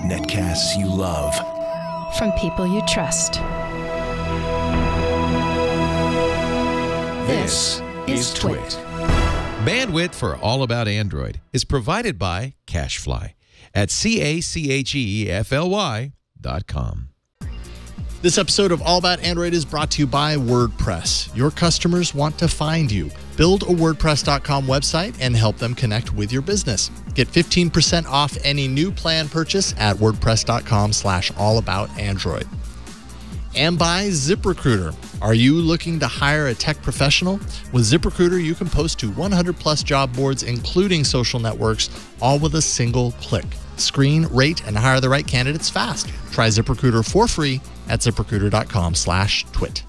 Netcasts you love. From people you trust. This is Twit. Bandwidth for All About Android is provided by CacheFly at CacheFly.com. This episode of All About Android is brought to you by WordPress. Your customers want to find you. Build a WordPress.com website and help them connect with your business. Get 15% off any new plan purchase at WordPress.com/allaboutandroid. And by ZipRecruiter. Are you looking to hire a tech professional? With ZipRecruiter, you can post to 100+ job boards, including social networks, all with a single click. Screen, rate, and hire the right candidates fast. Try ZipRecruiter for free at ZipRecruiter.com/twit.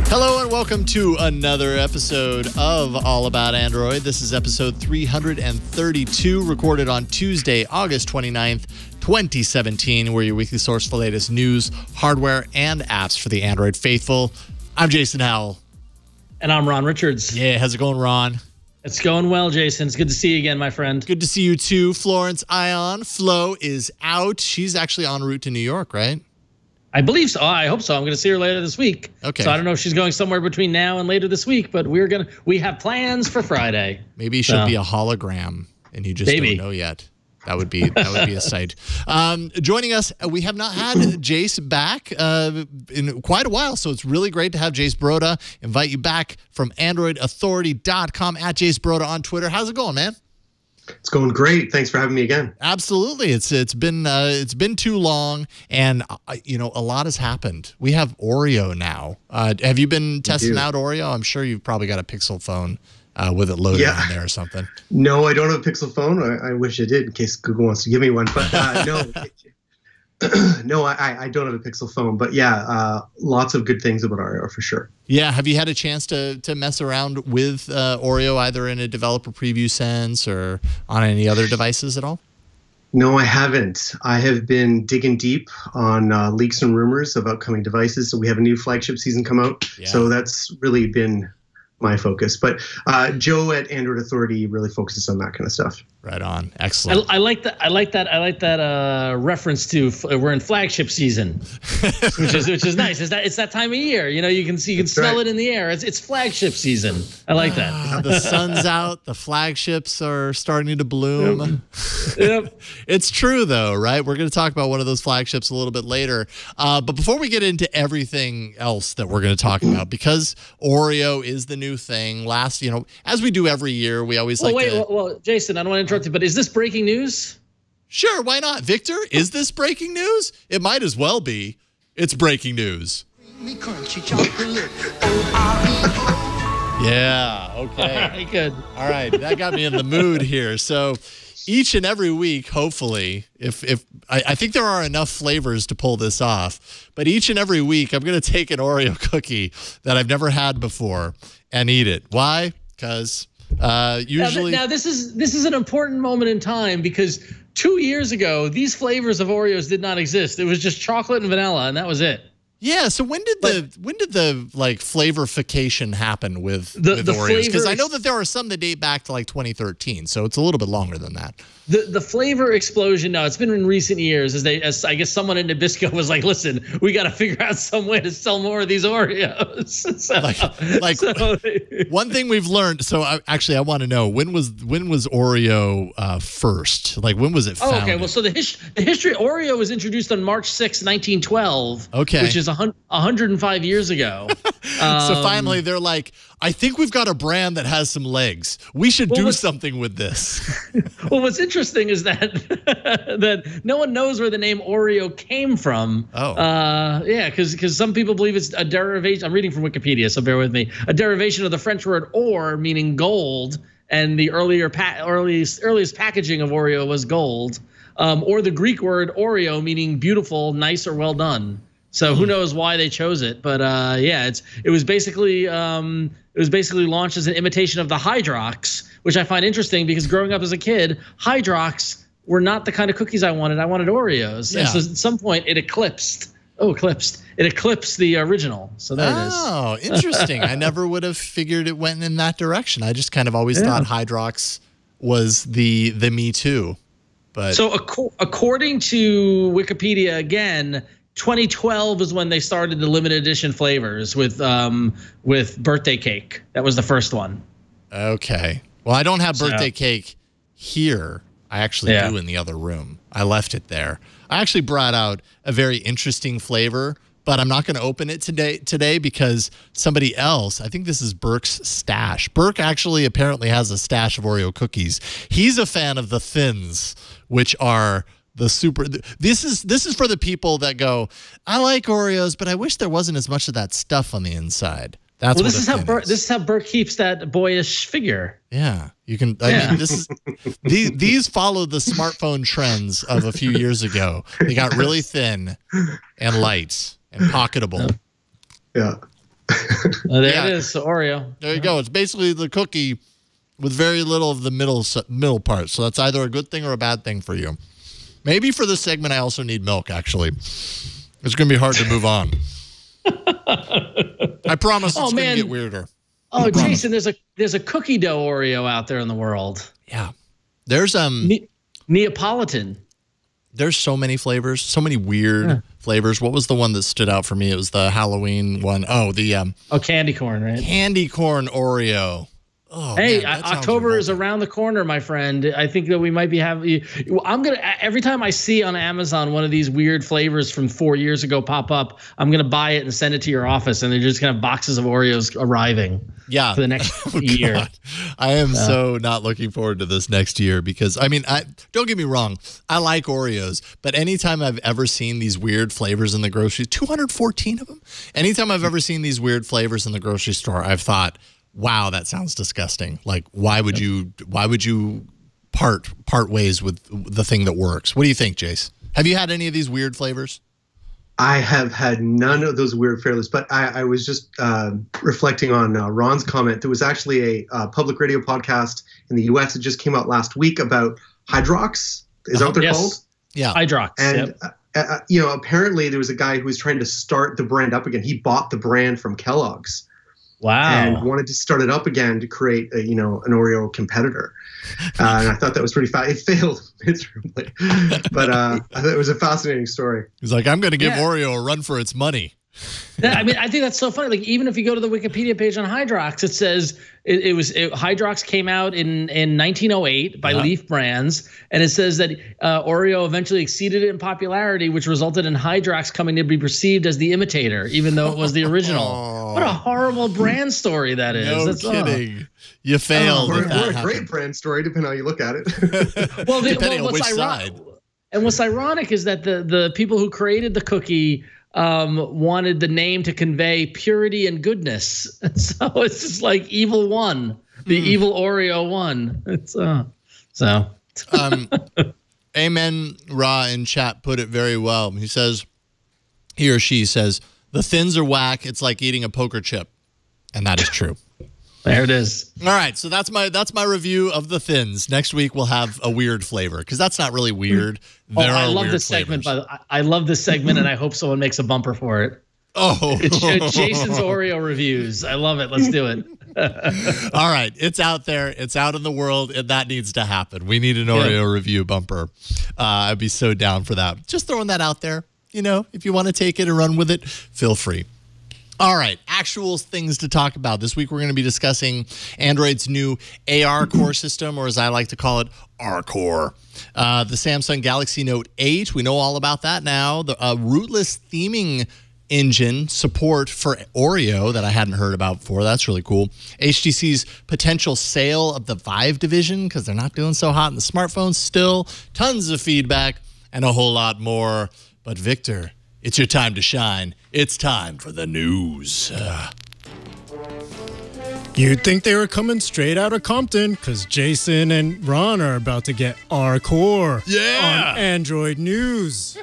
Hello and welcome to another episode of All About Android. This is episode 332, recorded on Tuesday, August 29th, 2017. We're your weekly source for the latest news, hardware, and apps for the Android faithful. I'm Jason Howell. And I'm Ron Richards. Yeah, how's it going, Ron? It's going well, Jason. It's good to see you again, my friend. Good to see you too. Florence Ion, Flo, is out. She's actually en route to New York, right? I believe so. I hope so. I'm going to see her later this week. Okay. So I don't know if she's going somewhere between now and later this week, but we have plans for Friday. Maybe she'll be a hologram, and you just don't know yet. That would be a sight. Joining us, we have not had Jace back in quite a while, so it's really great to have Jace Broda. Invite you back from AndroidAuthority.com at Jace Broda on Twitter. How's it going, man? It's going great. Thanks for having me again. Absolutely. It's been too long, and a lot has happened. We have Oreo now. Have you been testing out Oreo? I'm sure you've probably got a Pixel phone with it loaded on there or something. No, I don't have a Pixel phone. I wish I did in case Google wants to give me one. But no, no, I don't have a Pixel phone. But yeah, lots of good things about Oreo for sure. Yeah. Have you had a chance to mess around with Oreo either in a developer preview sense or on any other devices at all? No, I haven't. I have been digging deep on leaks and rumors of upcoming devices. So we have a new flagship season come out. Yeah. So that's really been my focus, but Joe at Android Authority really focuses on that kind of stuff. Right on, excellent. I like that reference to we're in flagship season, which is nice. It's that time of year. You can smell it in the air. It's flagship season. I like that. The sun's out. The flagships are starting to bloom. Yep. It's true though, right? We're going to talk about one of those flagships a little bit later. But before we get into everything else that we're going to talk about, because Oreo is the new thing. As we do every year, we always Well, Jason, I don't want to interrupt you, but is this breaking news? Sure, why not? Victor, is this breaking news? It might as well be. It's breaking news. Yeah, okay. Good. All right, that got me in the mood here. So each and every week, hopefully, if I think there are enough flavors to pull this off, but each and every week, I'm going to take an Oreo cookie that I've never had before and eat it. Why? Because usually now this is an important moment in time, because 2 years ago these flavors of Oreos did not exist. It was just chocolate and vanilla, and that was it. Yeah. So when did the like flavorification happen with Oreos? Because I know that there are some that date back to like 2013, so it's a little bit longer than that. The flavor explosion, no, it's been in recent years as I guess someone in Nabisco was like, listen, we got to figure out some way to sell more of these Oreos. One thing we've learned. So I want to know, when was Oreo first? Like, when was it founded? Oh, okay. Well, so the history, Oreo was introduced on March 6, 1912. Okay. Which is 105 years ago. So finally they're like, I think we've got a brand that has some legs. We should do something with this. Well, what's interesting is that that no one knows where the name Oreo came from. Oh. Yeah, because some people believe it's a derivation. I'm reading from Wikipedia, so bear with me. A derivation of the French word or, meaning gold, and the earliest packaging of Oreo was gold, or the Greek word Oreo, meaning beautiful, nice, or well done. So who knows why they chose it, but yeah, it was basically launched as an imitation of the Hydrox, which I find interesting because growing up as a kid, Hydrox were not the kind of cookies I wanted. I wanted Oreos, and so at some point it eclipsed eclipsed. It eclipsed the original. So there it is. Oh, interesting. I never would have figured it went in that direction. I just kind of always thought Hydrox was the Me Too. But so according to Wikipedia, again, 2012 is when they started the limited edition flavors with birthday cake. That was the first one. Okay. Well, I don't have birthday cake here. I actually do in the other room. I left it there. I actually brought out a very interesting flavor, but I'm not going to open it today because somebody else, I think this is Burke's stash. Burke actually apparently has a stash of Oreo cookies. He's a fan of the Thins, which are the super. This is for the people that go, I like Oreos, but I wish there wasn't as much of that stuff on the inside. That's this is how Burke keeps that boyish figure. Yeah, you can. I mean, this is these followed the smartphone trends of a few years ago. They got really thin and light and pocketable. Yeah. There it is, so Oreo. There you go. It's basically the cookie with very little of the middle part. So that's either a good thing or a bad thing for you. Maybe for this segment, I also need milk. Actually, it's going to be hard to move on. I promise it's going to get weirder. Oh, Jason, there's a cookie dough Oreo out there in the world. Yeah. There's Neapolitan. There's so many flavors, so many weird flavors. What was the one that stood out for me? It was the Halloween one. Oh, the candy corn, right? Candy corn Oreo. Oh, hey, man, October is around the corner, my friend. I think that we might be having. Every time I see on Amazon one of these weird flavors from 4 years ago pop up, I'm gonna buy it and send it to your office, and they're just gonna have boxes of Oreos arriving. Yeah, for the next year. God. I am so not looking forward to this next year because I mean, don't get me wrong, I like Oreos, but anytime I've ever seen these weird flavors in the grocery, 214 of them. Anytime I've ever seen these weird flavors in the grocery store, I've thought, wow, that sounds disgusting. Like, why would you part ways with the thing that works? What do you think, Jace? Have you had any of these weird flavors? I have had none of those weird flavors, but I was just reflecting on Ron's comment. There was actually a public radio podcast in the U.S. that just came out last week about Hydrox. Is that what they're called? Yeah, Hydrox. And apparently there was a guy who was trying to start the brand up again. He bought the brand from Kellogg's. Wow. And wanted to start it up again to create an Oreo competitor. And I thought that was pretty fast. It failed miserably. But I thought it was a fascinating story. He's like, I'm going to give Oreo a run for its money. I mean, I think that's so funny. Like, even if you go to the Wikipedia page on Hydrox, it says Hydrox came out in 1908 by Leaf Brands, and it says that Oreo eventually exceeded it in popularity, which resulted in Hydrox coming to be perceived as the imitator, even though it was the original. What a horrible brand story that is. No kidding. You failed. What a great brand story, depending on how you look at it. Well, depending on which side. And what's ironic is that the people who created the cookie wanted the name to convey purity and goodness. And so it's just like Evil One, the evil Oreo one. It's so. Amen Ra in chat put it very well. He or she says, the Thins are whack. It's like eating a poker chip. And that is true. There it is. All right, so that's my review of the Thins. Next week we'll have a weird flavor because that's not really weird. I love this segment. I love this segment, and I hope someone makes a bumper for it. Oh, it's Jason's Oreo reviews. I love it. Let's do it. All right, it's out there. It's out in the world, and that needs to happen. We need an Oreo review bumper. I'd be so down for that. Just throwing that out there. If you want to take it and run with it, feel free. All right, actual things to talk about. This week we're going to be discussing Android's new ARCore system, or as I like to call it, ARCore. The Samsung Galaxy Note 8, we know all about that now. The rootless theming engine support for Oreo that I hadn't heard about before. That's really cool. HTC's potential sale of the Vive division because they're not doing so hot in the smartphones still. Tons of feedback and a whole lot more. But Victor, it's your time to shine. It's time for the news. You'd think they were coming straight out of Compton because Jason and Ron are about to get ARCore on Android News.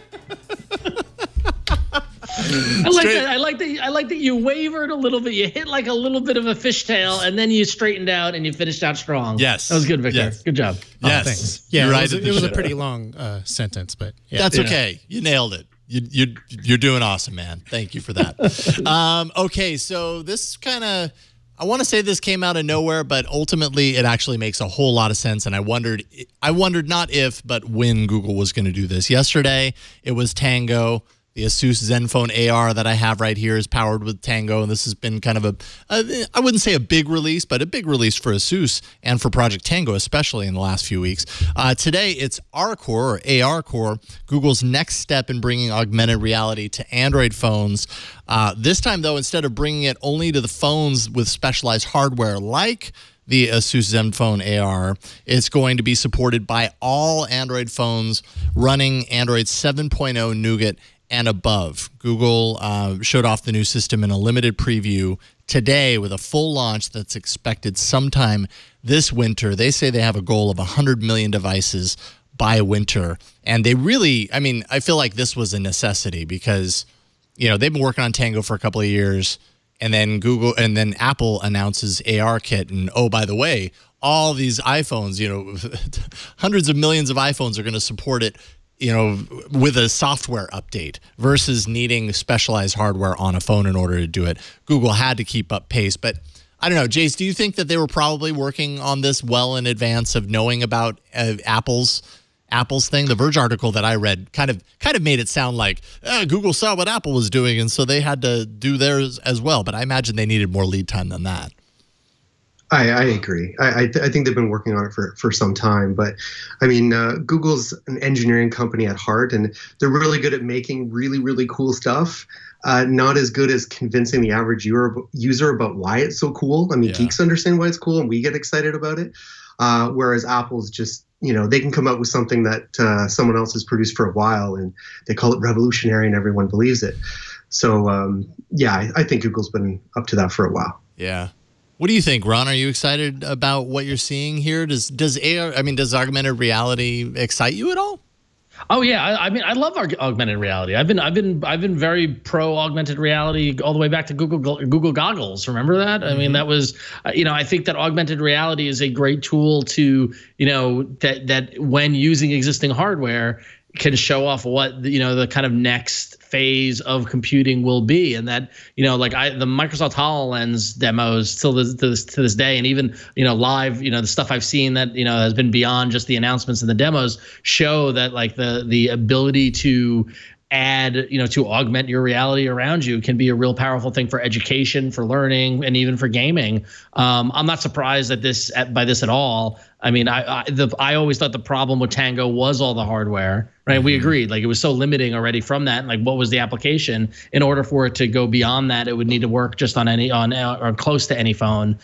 I like that you wavered a little bit. You hit like a little bit of a fishtail, and then you straightened out and you finished out strong. Yes, that was good, Victor. Yes. Good job. Yes, thanks. Yeah, it was a pretty long sentence, but that's okay. You nailed it. You're doing awesome, man. Thank you for that. Okay, so this kind of, I want to say this came out of nowhere, but ultimately it actually makes a whole lot of sense. And I wondered not if, but when Google was going to do this. Yesterday, it was Tango. The Asus Zenfone AR that I have right here is powered with Tango, and this has been kind of I wouldn't say a big release, but a big release for Asus and for Project Tango, especially in the last few weeks. Today, it's ARCore, or ARCore, Google's next step in bringing augmented reality to Android phones. This time, though, instead of bringing it only to the phones with specialized hardware like the Asus Zenfone AR, it's going to be supported by all Android phones running Android 7.0 Nougat and above. Google showed off the new system in a limited preview today with a full launch that's expected sometime this winter. They say they have a goal of 100 million devices by winter. And they really, I mean, I feel like this was a necessity because, you know, they've been working on Tango for a couple of years, and then Apple announces ARKit, and oh, by the way, all these iPhones, you know, hundreds of millions of iPhones are going to support it, you know, with a software update versus needing specialized hardware on a phone in order to do it. Google had to keep up pace. But I don't know, Jace, do you think that they were probably working on this well in advance of knowing about Apple's thing? The Verge article that I read kind of made it sound like Google saw what Apple was doing, and so they had to do theirs as well. But I imagine they needed more lead time than that. I agree. I think they've been working on it for some time. But, I mean, Google's an engineering company at heart, and they're really good at making really, really cool stuff. Not as good as convincing the average user about why it's so cool. I mean, geeks understand why it's cool, and we get excited about it. Whereas Apple's just, you know, they can come out with something that someone else has produced for a while, and they call it revolutionary, and everyone believes it. So, yeah, I think Google's been up to that for a while. Yeah. What do you think, Ron? Are you excited about what you're seeing here? Does augmented reality excite you at all? Oh yeah, I mean, I love augmented reality. I've been very pro augmented reality all the way back to Google Goggles. Remember that? I mean, that was, you know, I think that augmented reality is a great tool to, you know, that when using existing hardware can show off what, you know, the kind of next phase of computing will be. And that, you know, like the Microsoft HoloLens demos to this day, and even, you know, live, you know, the stuff I've seen that, you know, has been beyond just the announcements and the demos, show that like the ability to add, you know, to augment your reality around you can be a real powerful thing for education, for learning, and even for gaming. I'm not surprised by this at all. I mean, I always thought the problem with Tango was all the hardware, right? We agreed, like it was so limiting already from that. Like, what was the application? In order for it to go beyond that, it would need to work just on or close to any phone.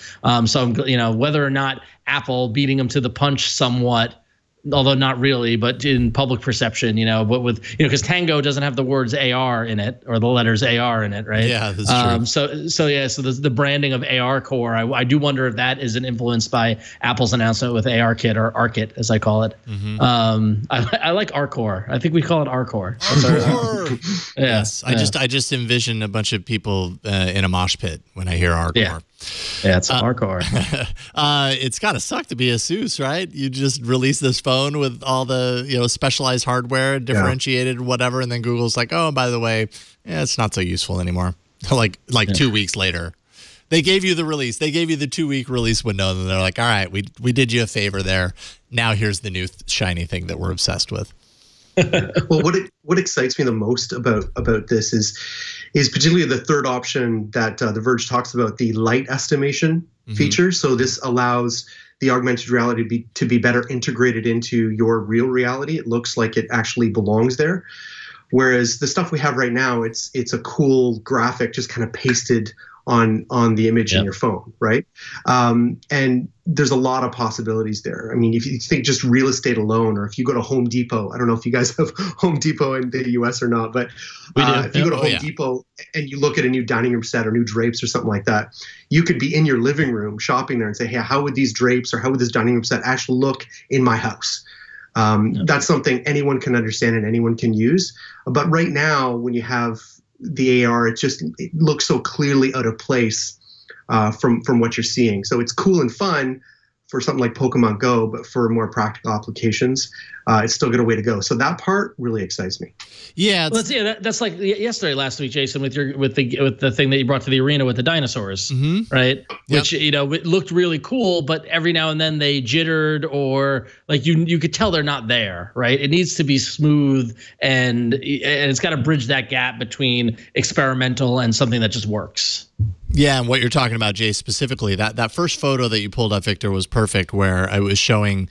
So, you know, whether or not Apple beating them to the punch somewhat, although not really, but in public perception, you know, but with, you know, because Tango doesn't have the words AR in it, or the letters AR in it, right? Yeah, that's true. So the branding of ARCore, I do wonder if that is an influence by Apple's announcement with ARKit, or ARCit, as I call it. I like ARCore. I think we call it ARCore. Yes, I just envision a bunch of people in a mosh pit when I hear ARCore. Yeah, it's ARCore. It's gotta suck to be Asus, right? You just release this phone with all the, you know, specialized hardware, differentiated, whatever, and then Google's like, oh, by the way, it's not so useful anymore. like 2 weeks later, they gave you the release. They gave you the 2-week release window, and they're like, all right, we did you a favor there. Now here's the new shiny thing that we're obsessed with. Well, what excites me the most about this is particularly the third option that The Verge talks about, the light estimation feature. So this allows the augmented reality to be better integrated into your real reality. It looks like it actually belongs there. Whereas the stuff we have right now, it's a cool graphic just kind of pasted on the image in your phone, right? And there's a lot of possibilities there. I mean, if you think just real estate alone, or if you go to Home Depot, I don't know if you guys have Home Depot in the US or not, but if you go to Home Depot and you look at a new dining room set or new drapes or something like that, you could be in your living room shopping there and say, hey, how would these drapes or how would this dining room set actually look in my house? That's something anyone can understand and anyone can use. But right now, when you have the AR, it looks so clearly out of place from what you're seeing. So it's cool and fun for something like Pokemon Go, but for more practical applications, it's still got a way to go. So that part really excites me. Yeah, that's like last week, Jason, with the thing that you brought to the arena with the dinosaurs, right? Yep. Which it looked really cool, but every now and then they jittered, or like you could tell they're not there, right? It needs to be smooth, and it's got to bridge that gap between experimental and something that just works. Yeah, and what you're talking about, Jay, specifically, that first photo that you pulled up, Victor, was perfect, where I was showing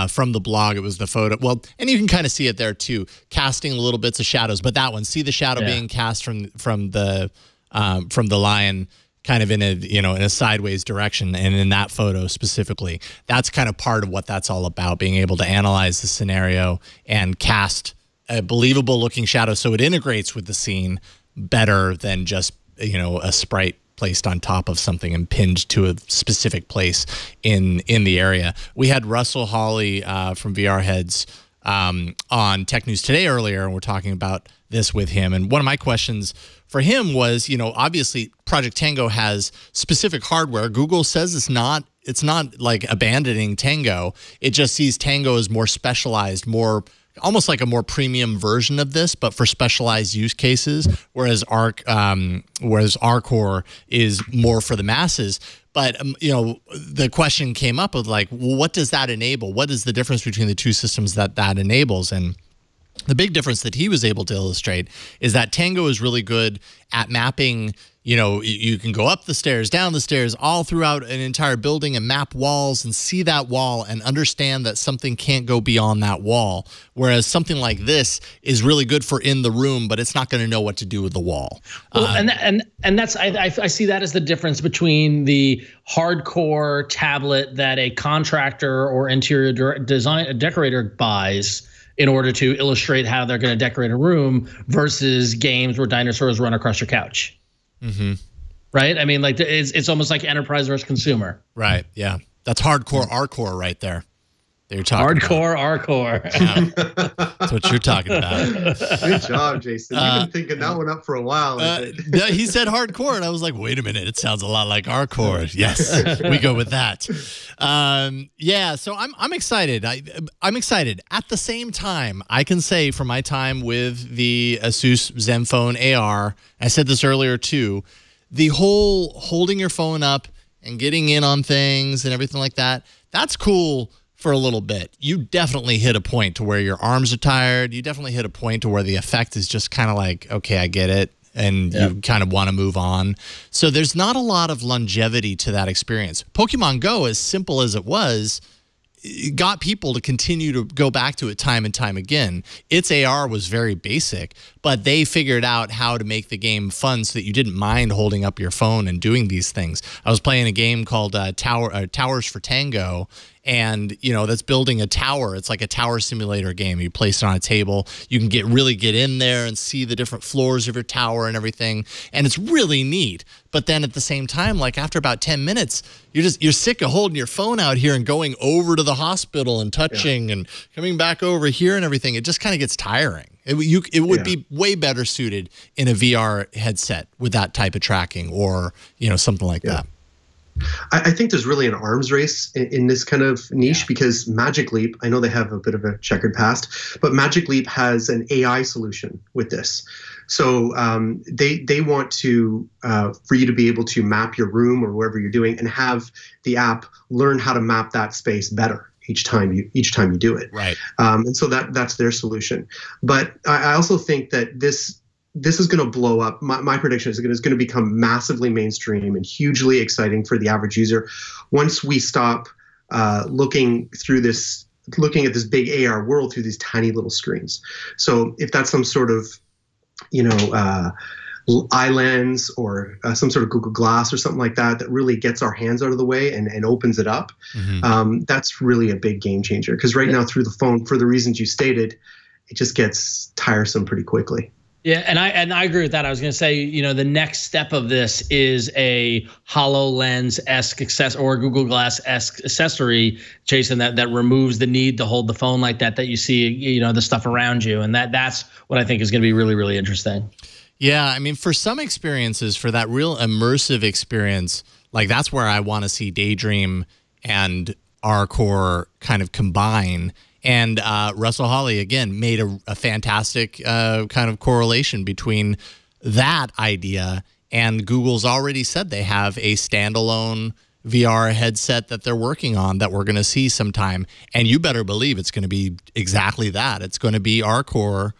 from the blog, it was the photo. Well, and you can kind of see it there too, casting little bits of shadows. But that one, see the shadow being cast from the lion, kind of in a sideways direction, and in that photo specifically, that's kind of part of what that's all about, being able to analyze the scenario and cast a believable looking shadow so it integrates with the scene better than just a sprite placed on top of something and pinned to a specific place in the area. We had Russell Hawley from VR Heads on Tech News Today earlier, and we're talking about this with him. And one of my questions for him was, obviously Project Tango has specific hardware. Google says it's not like abandoning Tango. It just sees Tango as more specialized, almost like a more premium version of this, but for specialized use cases, whereas ARCore is more for the masses. But the question came up of like, well, what does that enable? What is the difference between the two systems that enables? And the big difference that he was able to illustrate is that Tango is really good at mapping. You can go up the stairs, down the stairs, all throughout an entire building and map walls and see that wall and understand that something can't go beyond that wall. Whereas something like this is really good for in the room, but it's not going to know what to do with the wall. Well, and that's I see that as the difference between the hardcore tablet that a contractor or interior decorator buys in order to illustrate how they're going to decorate a room versus games where dinosaurs run across your couch. Right? I mean, like it's almost like enterprise versus consumer. Right. Yeah. That's hardcore ARCore right there. You're talking hardcore ARCore. Yeah. That's what you're talking about. Good job, Jason. You've been thinking that one up for a while. He said hardcore, and I was like, wait a minute, it sounds a lot like ARCore. Yes, we go with that. Yeah, so I'm excited. I'm excited. At the same time, I can say from my time with the Asus Zenfone AR, I said this earlier too, the whole holding your phone up and getting in on things and everything like that, that's cool for a little bit. You definitely hit a point to where your arms are tired. You definitely hit a point to where the effect is just kind of like, okay, I get it. And you kind of want to move on. So there's not a lot of longevity to that experience. Pokemon Go, as simple as it was, it got people to continue to go back to it time and time again. Its AR was very basic, but they figured out how to make the game fun so that you didn't mind holding up your phone and doing these things. I was playing a game called Towers for Tango, and that's building a tower. It's like a tower simulator game. You place it on a table. You can really get in there and see the different floors of your tower and everything, and it's really neat. But then at the same time, like after about 10 minutes, you're sick of holding your phone out here and going over to the hospital and touching and coming back over here and everything. It just kind of gets tiring. It would be way better suited in a VR headset with that type of tracking, or something like that. I think there's really an arms race in this kind of niche because Magic Leap, I know they have a bit of a checkered past, but Magic Leap has an AI solution with this. So they want to for you to be able to map your room or wherever you're doing and have the app learn how to map that space better each time you do it. Right. And so that's their solution. But I also think that this is going to blow up. My prediction is it's going to become massively mainstream and hugely exciting for the average user once we stop looking at this big AR world through these tiny little screens. So if that's some sort of iLens or some sort of Google Glass or something like that really gets our hands out of the way and opens it up, that's really a big game changer. Because right now through the phone, for the reasons you stated, it just gets tiresome pretty quickly. Yeah, and I agree with that. I was going to say, the next step of this is a HoloLens-esque accessory or Google Glass-esque accessory, Jason, that removes the need to hold the phone like that you see, the stuff around you. And that's what I think is going to be really, really interesting. Yeah, I mean, for some experiences, for that real immersive experience, like that's where I want to see Daydream and ARCore kind of combine. And Russell Hawley, again, made a fantastic kind of correlation between that idea and Google's already said they have a standalone VR headset that they're working on that we're going to see sometime. And you better believe it's going to be exactly that. It's going to be ARCore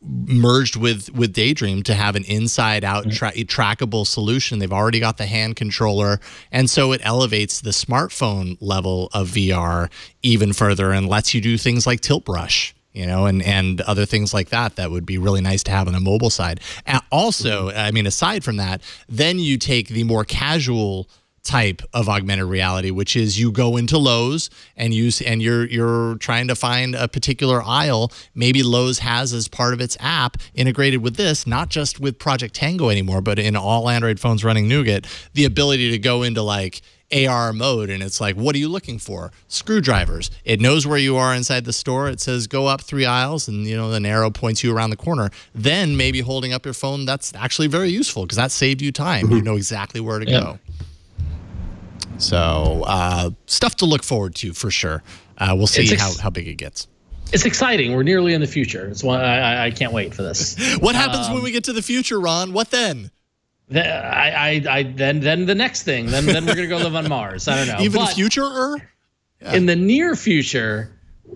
merged with Daydream to have an inside-out trackable solution. They've already got the hand controller, and so it elevates the smartphone level of VR even further and lets you do things like tilt brush, you know, and other things like that that would be really nice to have on the mobile side. And also, I mean, aside from that, then you take the more casual type of augmented reality, which is you go into Lowe's and you're trying to find a particular aisle. Maybe Lowe's has as part of its app integrated with this, not just with Project Tango anymore, but in all Android phones running Nougat, the ability to go into like AR mode, and it's like, what are you looking for? Screwdrivers. It knows where you are inside the store. It says go up 3 aisles, and you know the arrow points you around the corner. Then maybe holding up your phone, that's actually very useful because that saved you time. You know exactly where to go. So stuff to look forward to for sure. We'll see how big it gets. It's exciting. We're nearly in the future. It's one I can't wait for this. What happens when we get to the future, Ron? What then? Then the next thing. Then we're gonna go live on Mars. I don't know. Even future-er? Yeah. In the near future,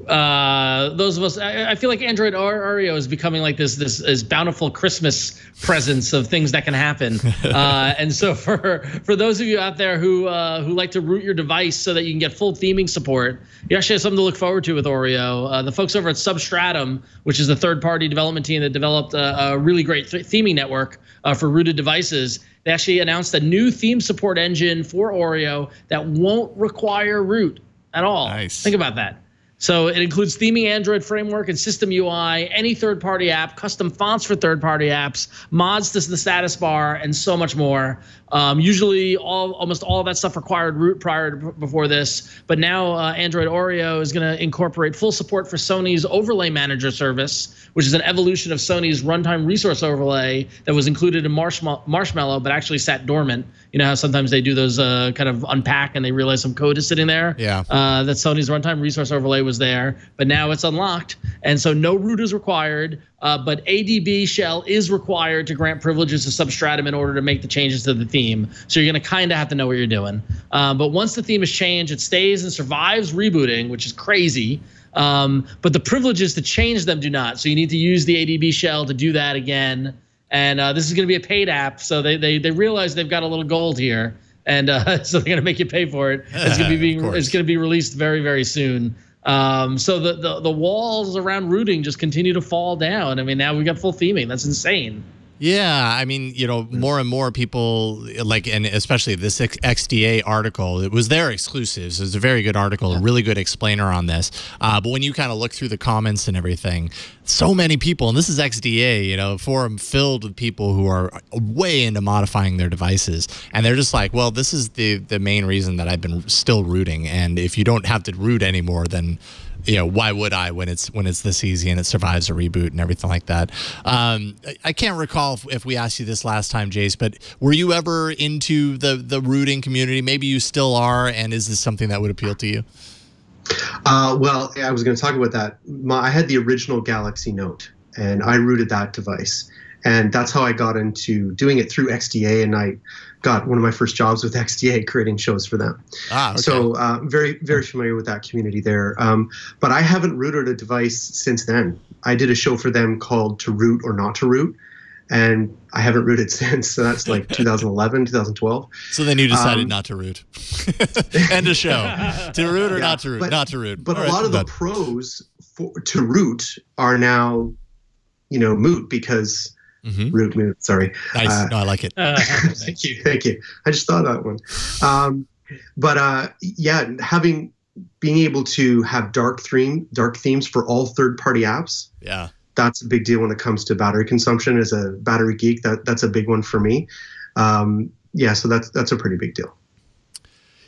those of us, I feel like Android Oreo is becoming like this bountiful Christmas presents of things that can happen. And so for those of you out there who like to root your device so that you can get full theming support, you actually have something to look forward to with Oreo. The folks over at Substratum, which is the third-party development team that developed a really great theming network for rooted devices, they actually announced a new theme support engine for Oreo that won't require root at all. Nice. Think about that. So it includes theming Android framework and system UI, any third-party app, custom fonts for third-party apps, mods to the status bar, and so much more. Usually, almost all of that stuff required root before this, but now Android Oreo is going to incorporate full support for Sony's Overlay Manager service, which is an evolution of Sony's runtime resource overlay that was included in Marshmallow, but actually sat dormant. You know how sometimes they do those kind of unpack and they realize some code is sitting there? Yeah. That Sony's runtime resource overlay was there, but now it's unlocked. And so no root is required, but ADB shell is required to grant privileges to Substratum in order to make the changes to the theme. So you're going to kind of have to know what you're doing. But once the theme is changed, it stays and survives rebooting, which is crazy. But the privileges to change them do not. So you need to use the ADB shell to do that again. And this is going to be a paid app. So they realize they've got a little gold here. And so they're going to make you pay for it. It's going to be released very, very soon. So the walls around rooting just continue to fall down. I mean, now we've got full theming. That's insane. Yeah, I mean, you know, more and more people like, and especially this XDA article, it was their exclusives. It was a very good article, a really good explainer on this. But when you kind of look through the comments and everything, so many people, and this is XDA, you know, forum filled with people who are way into modifying their devices. And they're just like, well, this is the main reason that I've been still rooting. And if you don't have to root anymore, then you know, why would I when it's this easy and it survives a reboot and everything like that? I can't recall if we asked you this last time, Jace, but were you ever into the rooting community? Maybe you still are, and is this something that would appeal to you? Well, I was going to talk about that. I had the original Galaxy Note, and I rooted that device. And that's how I got into doing it through XDA, and I got one of my first jobs with XDA creating shows for them. Ah, okay. So very, very familiar with that community there. But I haven't rooted a device since then. I did a show for them called To Root or Not to Root, and I haven't rooted since. So that's like 2011, 2012. So then you decided not to root. End of show. To root or not to root? Not to root. But a lot of the pros to root are now, you know, moot because... Root moot, sorry. Nice. No, I like it. Thank you. I just thought of that one. Yeah, being able to have dark themes for all third-party apps. Yeah, that's a big deal when it comes to battery consumption. As a battery geek, that's a big one for me. Yeah, so that's a pretty big deal.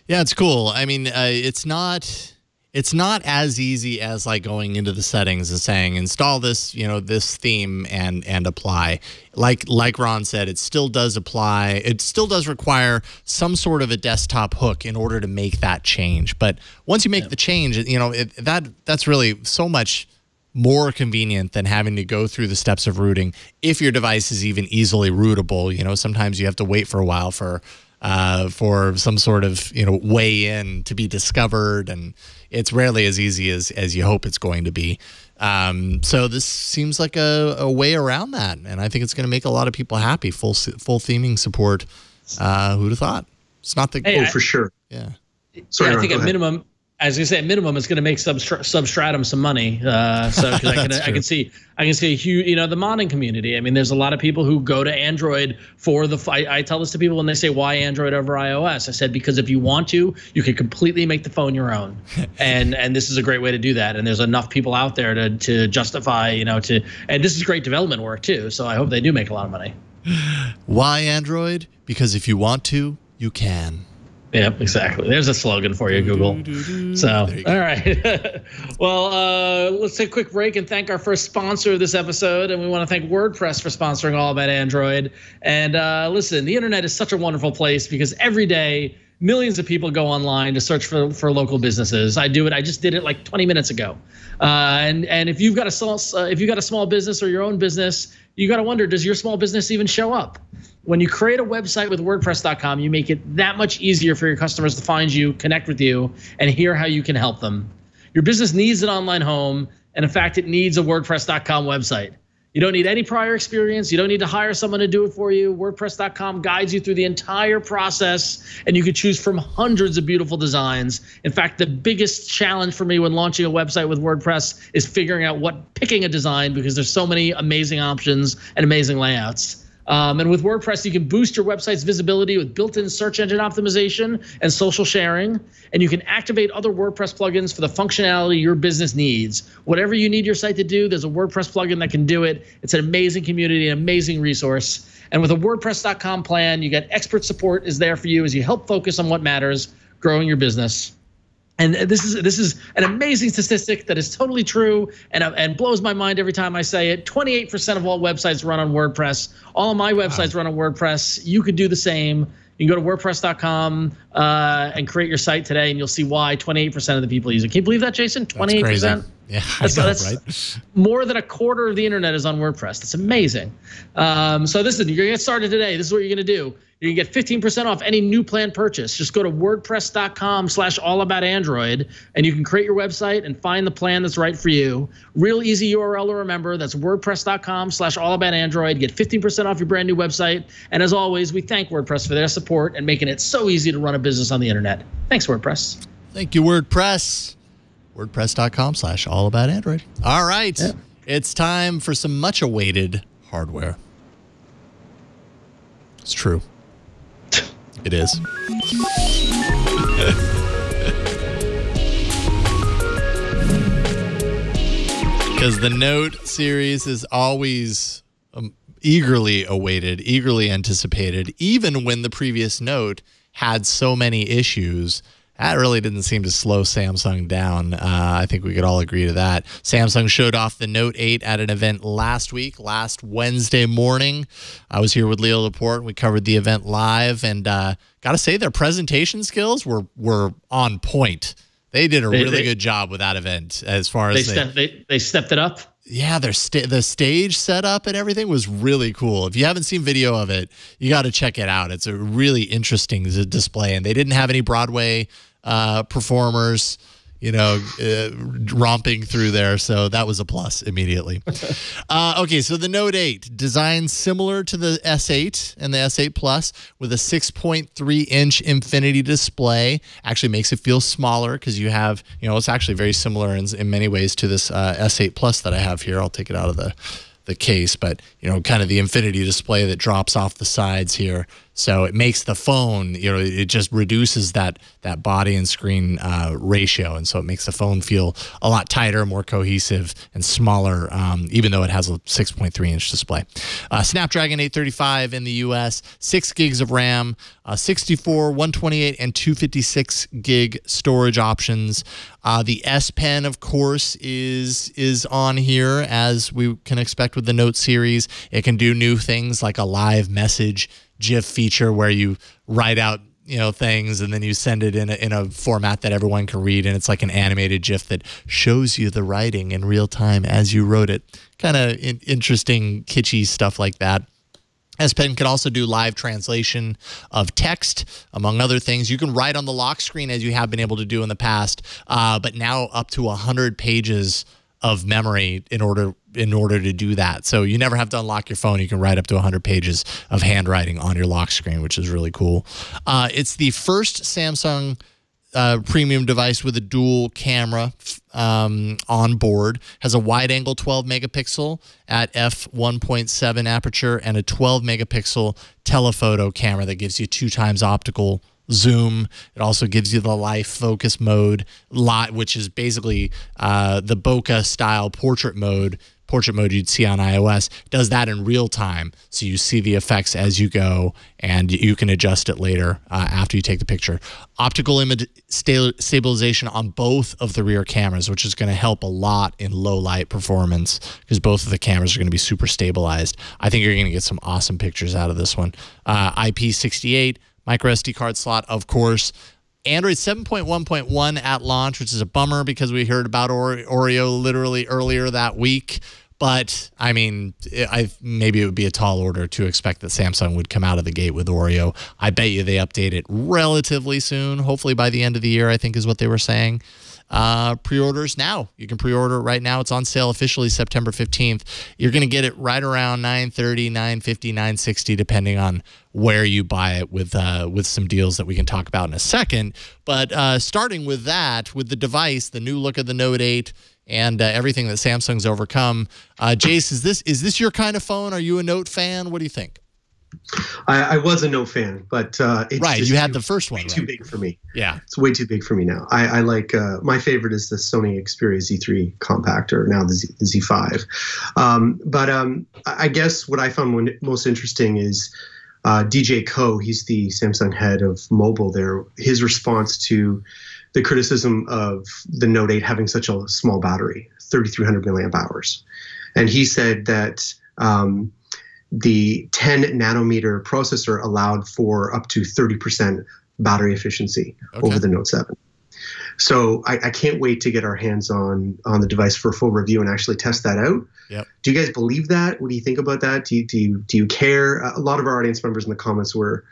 Yeah, it's cool. I mean, it's not It's not as easy as like going into the settings and saying install this, this theme and apply. Like Ron said, it still does apply. It still does require some sort of a desktop hook in order to make that change. But once you make the change, that's really so much more convenient than having to go through the steps of rooting. If your device is even easily rootable, sometimes you have to wait for a while for some sort of way in to be discovered, and it's rarely as easy as you hope it's going to be. So this seems like a way around that, and I think it's going to make a lot of people happy. Full theming support. Who'd have thought? It's not the for sure. Yeah. Sorry, I think Ron, at minimum. I was gonna say at minimum, it's gonna make Substratum some money. So because I can see a huge, the modding community. I mean, there's a lot of people who go to Android for I tell this to people when they say why Android over iOS. I said because if you want to, you can completely make the phone your own, and this is a great way to do that. And there's enough people out there to justify, and this is great development work too. So I hope they do make a lot of money. Why Android? Because if you want to, you can. Yep, exactly. There's a slogan for you, Google. So, all right. Well, let's take a quick break and thank our first sponsor of this episode. And we want to thank WordPress for sponsoring All About Android. And listen, the internet is such a wonderful place because every day, millions of people go online to search for local businesses. I do it. I just did it like 20 minutes ago. And if you've got a small business or your own business, you got to wonder, does your small business even show up? When you create a website with WordPress.com, you make it that much easier for your customers to find you, connect with you, and hear how you can help them. Your business needs an online home, and in fact, it needs a WordPress.com website. You don't need any prior experience. You don't need to hire someone to do it for you. WordPress.com guides you through the entire process, and you can choose from hundreds of beautiful designs. In fact, the biggest challenge for me when launching a website with WordPress is figuring out picking a design because there's so many amazing options and amazing layouts. And with WordPress, you can boost your website's visibility with built-in search engine optimization and social sharing. And you can activate other WordPress plugins for the functionality your business needs. Whatever you need your site to do, there's a WordPress plugin that can do it. It's an amazing community, an amazing resource. And with a WordPress.com plan, you get expert support is there for you as you help focus on what matters, growing your business. And this is an amazing statistic that is totally true and blows my mind every time I say it. 28% of all websites run on WordPress. All of my websites run on WordPress. You could do the same. You can go to WordPress.com and create your site today, and you'll see why 28% of the people use it. Can you believe that, Jason? 28%? Yeah, that's right? More than a quarter of the internet is on WordPress. That's amazing. So listen, you're going to get started today. This is what you're going to do. You can get 15% off any new plan purchase. Just go to WordPress.com/allaboutandroid, and you can create your website and find the plan that's right for you. Real easy URL to remember. That's WordPress.com/allaboutandroid. Get 15% off your brand new website. And as always, we thank WordPress for their support and making it so easy to run a business on the internet. Thanks, WordPress. Thank you, WordPress. WordPress.com/allaboutandroid. All right. Yeah. It's time for some much awaited hardware. It's true. It is. Because the Note series is always eagerly awaited, eagerly anticipated, even when the previous Note had so many issues. That really didn't seem to slow Samsung down. I think we could all agree to that. Samsung showed off the Note 8 at an event last Wednesday morning. I was here with Leo Laporte, and we covered the event live. And got to say, their presentation skills were on point. They did a really good job with that event as far as they stepped it up. Yeah, the stage setup and everything was really cool. If you haven't seen video of it, you got to check it out. It's a really interesting display, and they didn't have any Broadway performers, romping through there. So that was a plus immediately. Okay, so the Note 8, designed similar to the S8 and the S8 Plus with a 6.3-inch Infinity display. Actually makes it feel smaller because you have, it's actually very similar in many ways to this S8 Plus that I have here. I'll take it out of the case, but kind of the Infinity display that drops off the sides here. So it makes the phone, it just reduces that body and screen ratio. And so it makes the phone feel a lot tighter, more cohesive, and smaller, even though it has a 6.3-inch display. Snapdragon 835 in the US, 6 gigs of RAM, 64, 128, and 256 gig storage options. The S Pen, of course, is on here, as we can expect with the Note series. It can do new things like a live message GIF feature where you write out things and then you send it in a format that everyone can read, and it's like an animated GIF that shows you the writing in real time as you wrote it. Kind of interesting, kitschy stuff like that. S Pen can also do live translation of text, among other things. You can write on the lock screen as you have been able to do in the past, but now up to 100 pages of memory in order to do that. So you never have to unlock your phone. You can write up to 100 pages of handwriting on your lock screen, which is really cool. It's the first Samsung premium device with a dual camera on board. Has a wide-angle 12-megapixel at f1.7 aperture and a 12-megapixel telephoto camera that gives you 2 times optical zoom. It also gives you the live focus mode, which is basically the bokeh style portrait mode you'd see on iOS. Does that in real time, so you see the effects as you go, and you can adjust it later after you take the picture. Optical image stabilization on both of the rear cameras, which is going to help a lot in low light performance because both of the cameras are going to be super stabilized. I think you're going to get some awesome pictures out of this one. IP68, micro SD card slot, of course. Android 7.1.1 at launch, which is a bummer because we heard about Oreo literally earlier that week. But, I mean, maybe it would be a tall order to expect that Samsung would come out of the gate with Oreo. I bet you they update it relatively soon, hopefully by the end of the year, I think is what they were saying. Pre-orders now. You can pre-order right now. It's on sale officially September 15th. You're going to get it right around $930, $950, $960, depending on where you buy it, with some deals that we can talk about in a second. But starting with that, with the device, the new look of the Note 8, and everything that Samsung's overcome. Jace, is this your kind of phone? Are you a Note fan? What do you think? I was a Note fan, but it's right. just You had the first one. Way too big for me. Yeah, it's way too big for me now. I like my favorite is the Sony Xperia Z3 Compact, or now the Z5. I guess what I found most interesting is DJ Ko. He's the Samsung head of mobile there. His response to the criticism of the Note 8 having such a small battery, 3,300 milliamp hours, and he said that the 10 nanometer processor allowed for up to 30% battery efficiency over the Note 7. So I can't wait to get our hands on the device for a full review and actually test that out. Yep. Do you guys believe that? What do you think about that? Do you care? A lot of our audience members in the comments were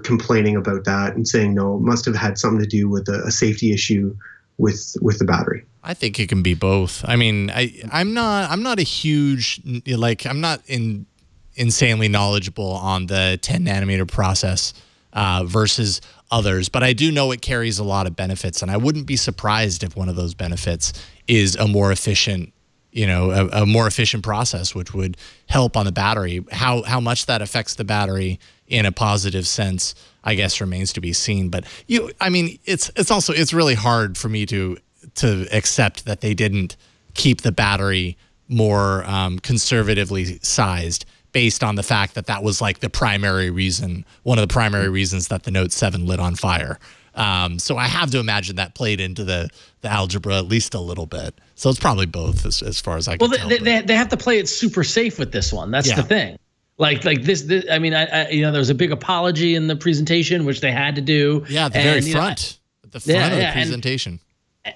complaining about that and saying, no, it must have had something to do with a safety issue with the battery. I think it can be both. I mean, I'm not a huge, I'm not insanely knowledgeable on the 10 nanometer process versus others, but I do know it carries a lot of benefits, and I wouldn't be surprised if one of those benefits is a more efficient, a more efficient process, which would help on the battery. How much that affects the battery in a positive sense, I guess, remains to be seen. But it's really hard for me to accept that they didn't keep the battery more conservatively sized, based on the fact that that was like the primary reason, one of the primary reasons that the Note 7 lit on fire. So I have to imagine that played into the algebra at least a little bit. So it's probably both as far as I can tell. They have to play it super safe with this one. That's the thing. Like this. I mean, there was a big apology in the presentation, which they had to do. Yeah, at the very front. At the front of the presentation.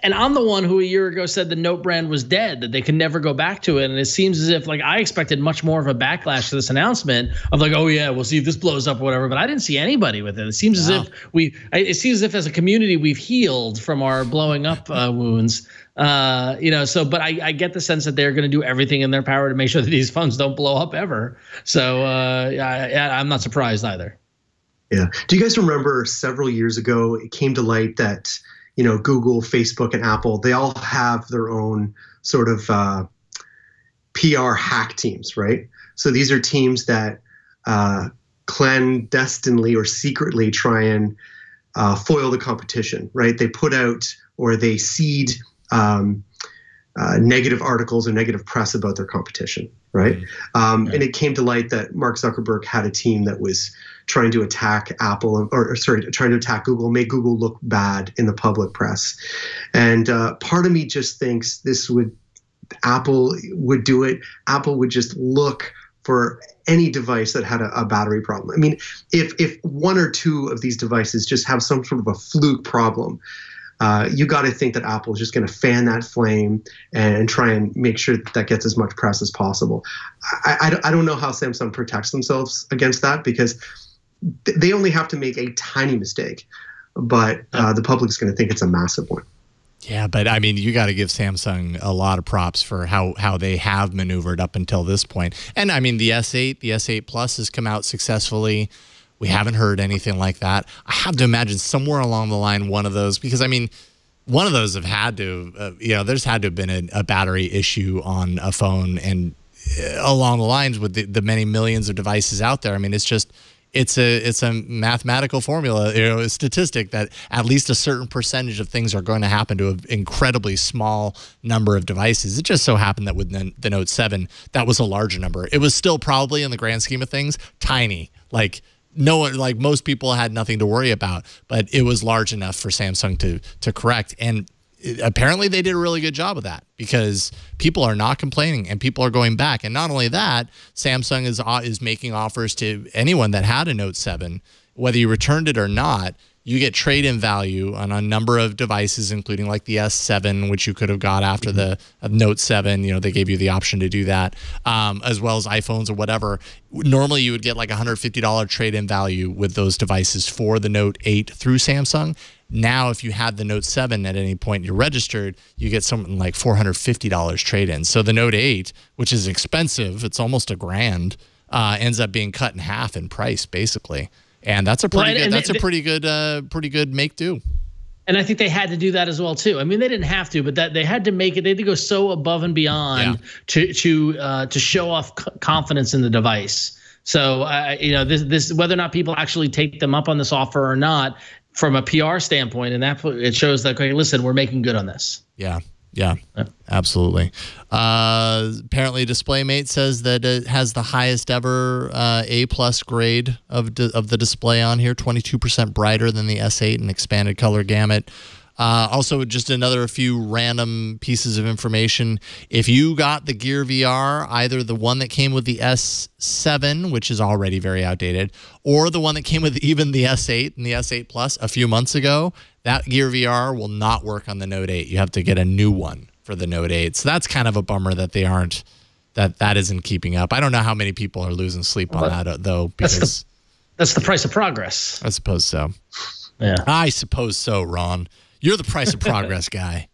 And I'm the one who a year ago said the Note brand was dead, that they could never go back to it. And it seems as if, I expected much more of a backlash to this announcement of oh yeah, we'll see if this blows up or whatever. But I didn't see anybody with it. It seems as if as a community we've healed from our blowing up wounds. But I get the sense that they're going to do everything in their power to make sure that these phones don't blow up ever. So I'm not surprised either. Yeah. Do you guys remember several years ago it came to light that Google, Facebook, and Apple, they all have their own sort of PR hack teams, right? So these are teams that clandestinely or secretly try and foil the competition, right? They put out or they seed negative articles or negative press about their competition, right? And it came to light that Mark Zuckerberg had a team that was trying to attack Apple, trying to attack Google, make Google look bad in the public press. And part of me just thinks Apple would do it. Apple would just look for any device that had a battery problem. I mean, if one or two of these devices just have some sort of a fluke problem, you got to think that Apple is just going to fan that flame and try and make sure that gets as much press as possible. I don't know how Samsung protects themselves against that, because they only have to make a tiny mistake, but the public's going to think it's a massive one. Yeah, but I mean, you got to give Samsung a lot of props for how they have maneuvered up until this point. And I mean, the S8, the S8 Plus has come out successfully. We haven't heard anything like that. I have to imagine somewhere along the line, one of those, because I mean, one of those have had to, there's had to have been a battery issue on a phone, and along the lines with the many millions of devices out there. I mean, it's a mathematical formula, a statistic that at least a certain percentage of things are going to happen to an incredibly small number of devices. It just so happened that with the Note 7, that was a larger number. It was still probably, in the grand scheme of things, tiny. Like most people had nothing to worry about, but it was large enough for Samsung to correct. And apparently they did a really good job of that, because people are not complaining and people are going back. And not only that, Samsung is making offers to anyone that had a Note 7, whether you returned it or not. You get trade-in value on a number of devices, including like the S7, which you could have got after the Note 7. They gave you the option to do that, as well as iPhones or whatever. Normally, you would get like $150 trade-in value with those devices for the Note 8 through Samsung. Now, if you had the Note 7 at any point you're registered, you get something like $450 trade-in. So the Note 8, which is expensive, it's almost $1,000, ends up being cut in half in price, basically. And that's a pretty good make do. And I think they had to do that as well too. I mean, they didn't have to, but that they had to make it. They had to go so above and beyond to show off confidence in the device. So this whether or not people actually take them up on this offer or not, from a PR standpoint, and that it shows that, okay, listen, we're making good on this. Yeah, absolutely. Apparently, DisplayMate says that it has the highest ever A+ grade of the display on here, 22% brighter than the S8 and expanded color gamut. Also, just a few random pieces of information. If you got the Gear VR, either the one that came with the S7, which is already very outdated, or the one that came with even the S8 and the S8 Plus a few months ago, that Gear VR will not work on the Note 8. You have to get a new one for the Note 8. So that's kind of a bummer that that isn't keeping up. I don't know how many people are losing sleep on that, though, because that's the price of progress. I suppose so. Yeah. I suppose so, Ron. You're the price of progress guy.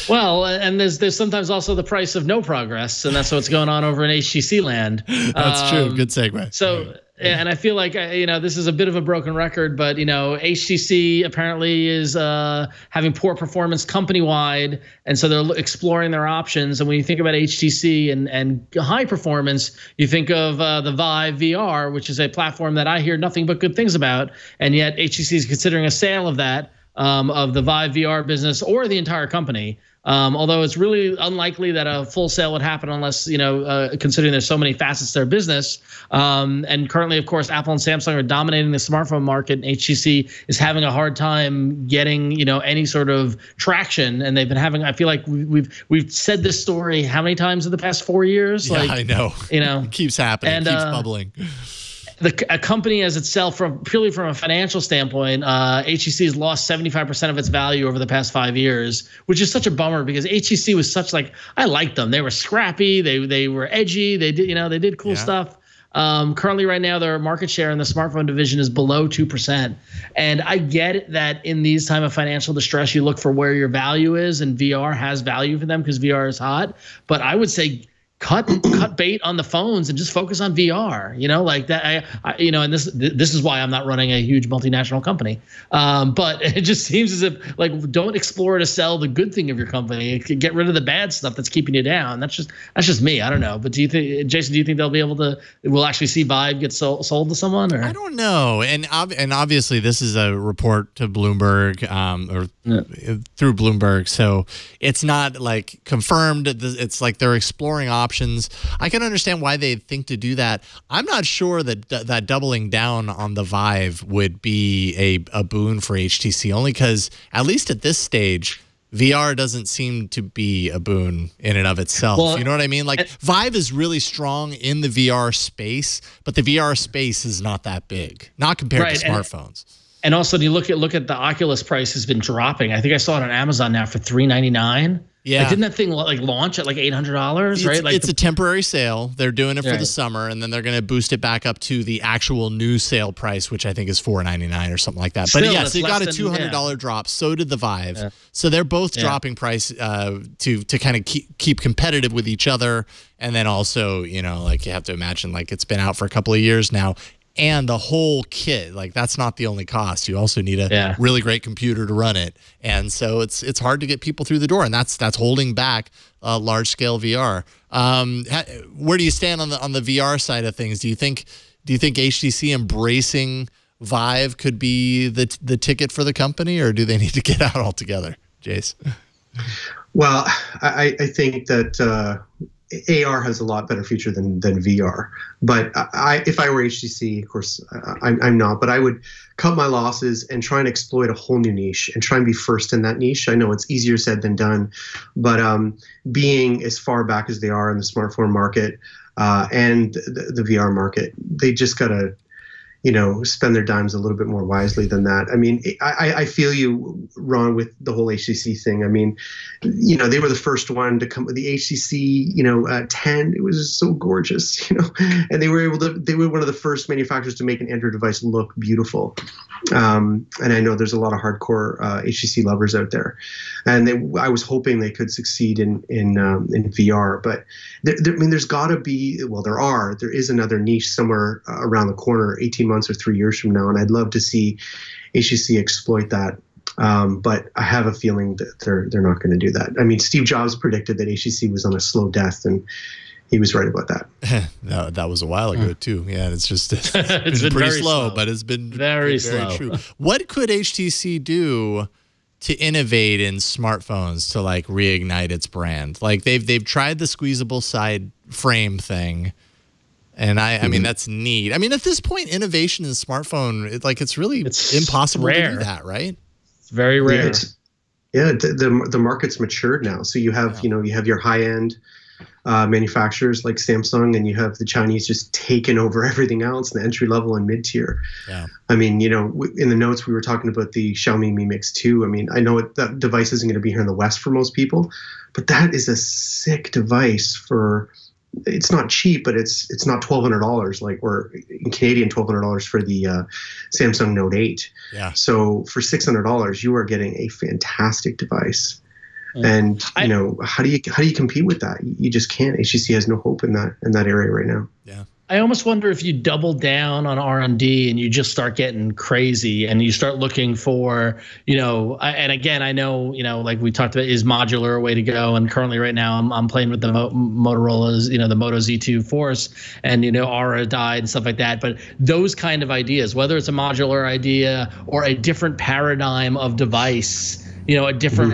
Well, and there's sometimes also the price of no progress, and that's what's going on over in HTC land. That's true. Good segue. So, and I feel like this is a bit of a broken record, but HTC apparently is having poor performance company-wide, and so they're exploring their options. And when you think about HTC and high performance, you think of the Vive VR, which is a platform that I hear nothing but good things about, and yet HTC is considering a sale of that. Of the Vive VR business or the entire company, although it's really unlikely that a full sale would happen unless, considering there's so many facets to their business. And currently, of course, Apple and Samsung are dominating the smartphone market, and HTC is having a hard time getting, any sort of traction. And they've been having, I feel like we've said this story how many times in the past 4 years? Yeah, I know. It keeps happening, and, keeps bubbling. A company as itself, purely from a financial standpoint, HTC has lost 75% of its value over the past 5 years, which is such a bummer, because HTC was such, I liked them. They were scrappy. They were edgy. They did cool stuff. Currently, right now, their market share in the smartphone division is below 2%. And I get that in these time of financial distress, you look for where your value is, and VR has value for them because VR is hot. But I would say cut bait on the phones and just focus on VR, like that. And this is why I'm not running a huge multinational company. But it just seems as if like, don't explore to sell the good thing of your company. Get rid of the bad stuff that's keeping you down. That's just me. I don't know. But Jason, do you think we'll actually see Vive get sold to someone? Or? I don't know. And obviously this is a report to Bloomberg through Bloomberg. So it's not like confirmed. It's like they're exploring options. I can understand why they think to do that. I'm not sure that doubling down on the Vive would be a boon for HTC, only because at least at this stage, VR doesn't seem to be a boon in and of itself. Well, you know what I mean? Like Vive is really strong in the VR space, but the VR space is not that big, not compared to smartphones. And also, you look at the Oculus price has been dropping. I think I saw it on Amazon now for $399. Yeah, like, didn't that thing like launch at like $800? Right, like it's a temporary sale. They're doing it for the summer, and then they're going to boost it back up to the actual new sale price, which I think is $499 or something like that. But yes, it got a $200 drop. So did the Vive. Yeah. So they're both dropping price to kind of keep competitive with each other, and then also like you have to imagine like it's been out for a couple of years now. And the whole kit, like that's not the only cost. You also need a really great computer to run it, and so it's hard to get people through the door, and that's holding back large scale VR. Where do you stand on the VR side of things? Do you think HTC embracing Vive could be the ticket for the company, or do they need to get out altogether, Jace? Well, I think that AR has a lot better future than VR. But if I were HTC, of course, I'm not, but I would cut my losses and try and exploit a whole new niche and try and be first in that niche. I know it's easier said than done, but being as far back as they are in the smartphone market and the VR market, they just got to spend their dimes a little bit more wisely than that. I mean, I feel you, Ron, with the whole HTC thing. I mean, they were the first one to come with the HTC, 10. It was so gorgeous, and they were one of the first manufacturers to make an Android device look beautiful. And I know there's a lot of hardcore HTC lovers out there, and I was hoping they could succeed in VR. But there's got to be, there is another niche somewhere around the corner, 18 months or 3 years from now, and I'd love to see HTC exploit that. But I have a feeling that they're not going to do that. I mean, Steve Jobs predicted that HTC was on a slow death, and he was right about that. No, that was a while ago too. Yeah, it's been pretty slow, but it's been very slow. True. What could HTC do to innovate in smartphones to like reignite its brand? Like they've tried the squeezable side frame thing. And I mean, that's neat. I mean, at this point, innovation in smartphone, it's really impossible to do that, right? It's very rare. The market's matured now. So you have, you have your high end manufacturers like Samsung, and you have the Chinese just taking over everything else, the entry level and mid tier. Yeah. I mean, in the notes we were talking about the Xiaomi Mi Mix 2. I mean, I know that device isn't going to be here in the West for most people, but that is a sick device for. It's not cheap, but it's not $1,200 or in Canadian $1,200 for the Samsung Note 8. Yeah. So for $600, you are getting a fantastic device. And how do you compete with that? You just can't. HTC has no hope in that area right now. Yeah. I almost wonder if you double down on R&D and you just start getting crazy and you start looking for, and again, I know, like we talked about, is modular a way to go? And currently right now I'm playing with the Motorola's, the Moto Z2 Force, and, Aura died and stuff like that. But those kind of ideas, whether it's a modular idea or a different paradigm of device, a different,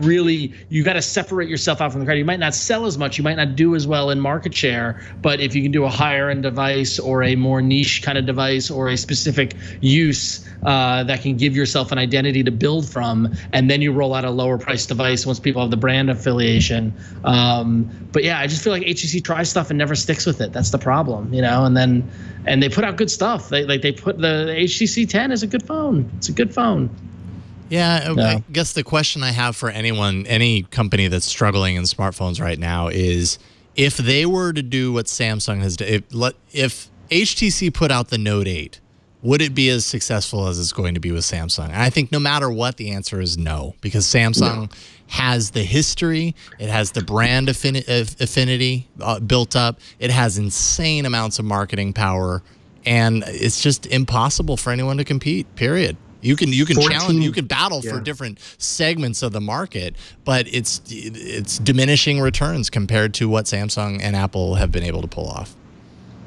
really, you got to separate yourself out from the crowd. You might not sell as much, you might not do as well in market share, but if you can do a higher end device or a more niche kind of device or a specific use that can give yourself an identity to build from, and then you roll out a lower price device once people have the brand affiliation. But yeah, I just feel like HTC tries stuff and never sticks with it. That's the problem, and they put out good stuff. They put the HTC 10 is a good phone. It's a good phone. Yeah, I guess the question I have for any company that's struggling in smartphones right now is if they were to do what Samsung has done, if HTC put out the Note 8 would it be as successful as it's going to be with Samsung? And I think no matter what, the answer is no, because Samsung has the history, it has the brand affinity built up, it has insane amounts of marketing power, and it's just impossible for anyone to compete, period. You can challenge, you can battle for different segments of the market, but it's diminishing returns compared to what Samsung and Apple have been able to pull off.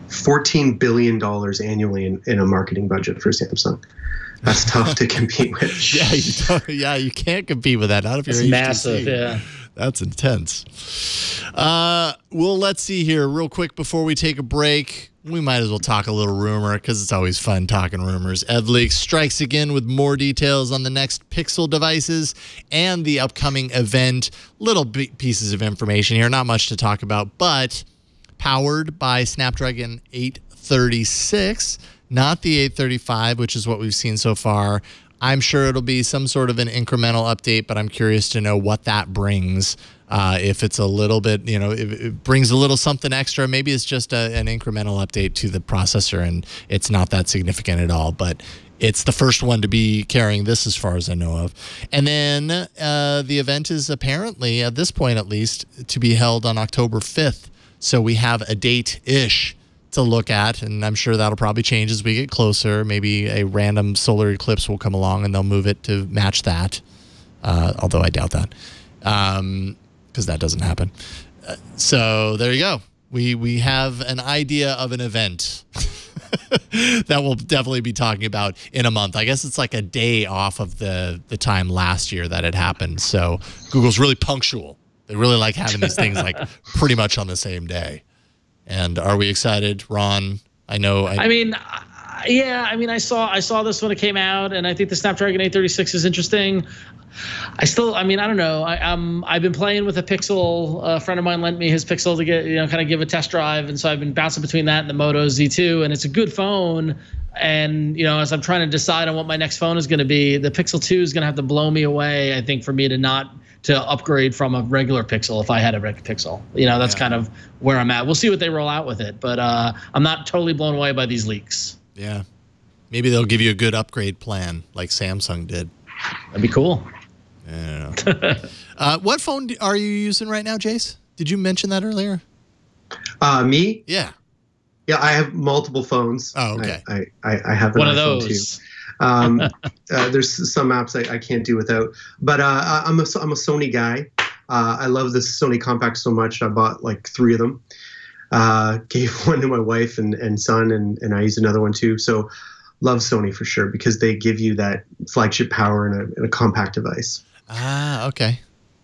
$14 billion annually in a marketing budget for Samsung. That's tough to compete with. You can't compete with that. Not if you're HTC. Massive, yeah. That's intense. Well, let's see here real quick before we take a break. We might as well talk a little rumor because it's always fun talking rumors. EvLeaks strikes again with more details on the next Pixel devices and the upcoming event. Little pieces of information here, not much to talk about, but powered by Snapdragon 836, not the 835, which is what we've seen so far. I'm sure it'll be some sort of an incremental update, but I'm curious to know what that brings. If it's a little bit, if it brings a little something extra, maybe it's just an incremental update to the processor and it's not that significant at all, but it's the first one to be carrying this as far as I know of. And then the event is apparently, at this point at least, to be held on October 5th. So we have a date-ish to look at, and I'm sure that'll probably change as we get closer. Maybe a random solar eclipse will come along and they'll move it to match that, although I doubt that. Because that doesn't happen. So there you go. We have an idea of an event that we'll definitely be talking about in a month. I guess it's like a day off of the time last year that it happened. So Google's really punctual. They really like having these things like pretty much on the same day. And are we excited, Ron? I know. I saw this when it came out, and I think the Snapdragon 836 is interesting. I don't know. I've been playing with a Pixel. A friend of mine lent me his Pixel to get, kind of give a test drive, and so I've been bouncing between that and the Moto Z2, and it's a good phone. And as I'm trying to decide on what my next phone is going to be, the Pixel 2 is going to have to blow me away, I think, for me to upgrade from a regular Pixel if I had a regular Pixel. That's kind of where I'm at. We'll see what they roll out with it, but I'm not totally blown away by these leaks. Yeah. Maybe they'll give you a good upgrade plan like Samsung did. That'd be cool. I don't know. What phone are you using right now, Jace? Did you mention that earlier? Me? Yeah. Yeah, I have multiple phones. Oh, okay. I have one of those. There's some apps I can't do without, but I'm a Sony guy. I love this Sony compact so much. I bought like 3 of them. Gave one to my wife and son, and I used another one too. So love Sony for sure because they give you that flagship power in a compact device. Ah, okay.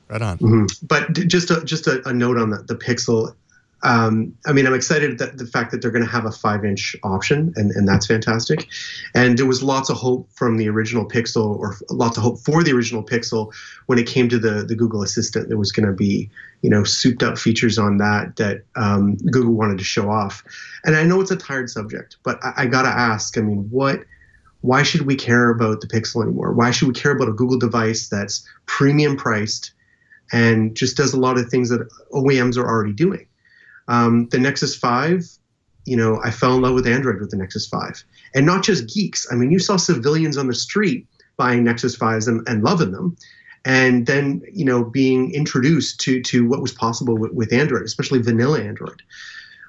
Right on. Mm-hmm. But just a note on the Pixel. I'm excited that the fact that they're going to have a 5-inch option, and that's fantastic. And there was lots of hope from the original Pixel, or lots of hope for the original Pixel when it came to the Google Assistant. There was going to be, souped up features on that Google wanted to show off. And I know it's a tired subject, but I got to ask, why should we care about the Pixel anymore? Why should we care about a Google device that's premium priced and just does a lot of things that OEMs are already doing? The Nexus 5, I fell in love with Android with the Nexus 5. And not just geeks. You saw civilians on the street buying Nexus 5s and loving them. And then, being introduced to what was possible with Android, especially vanilla Android.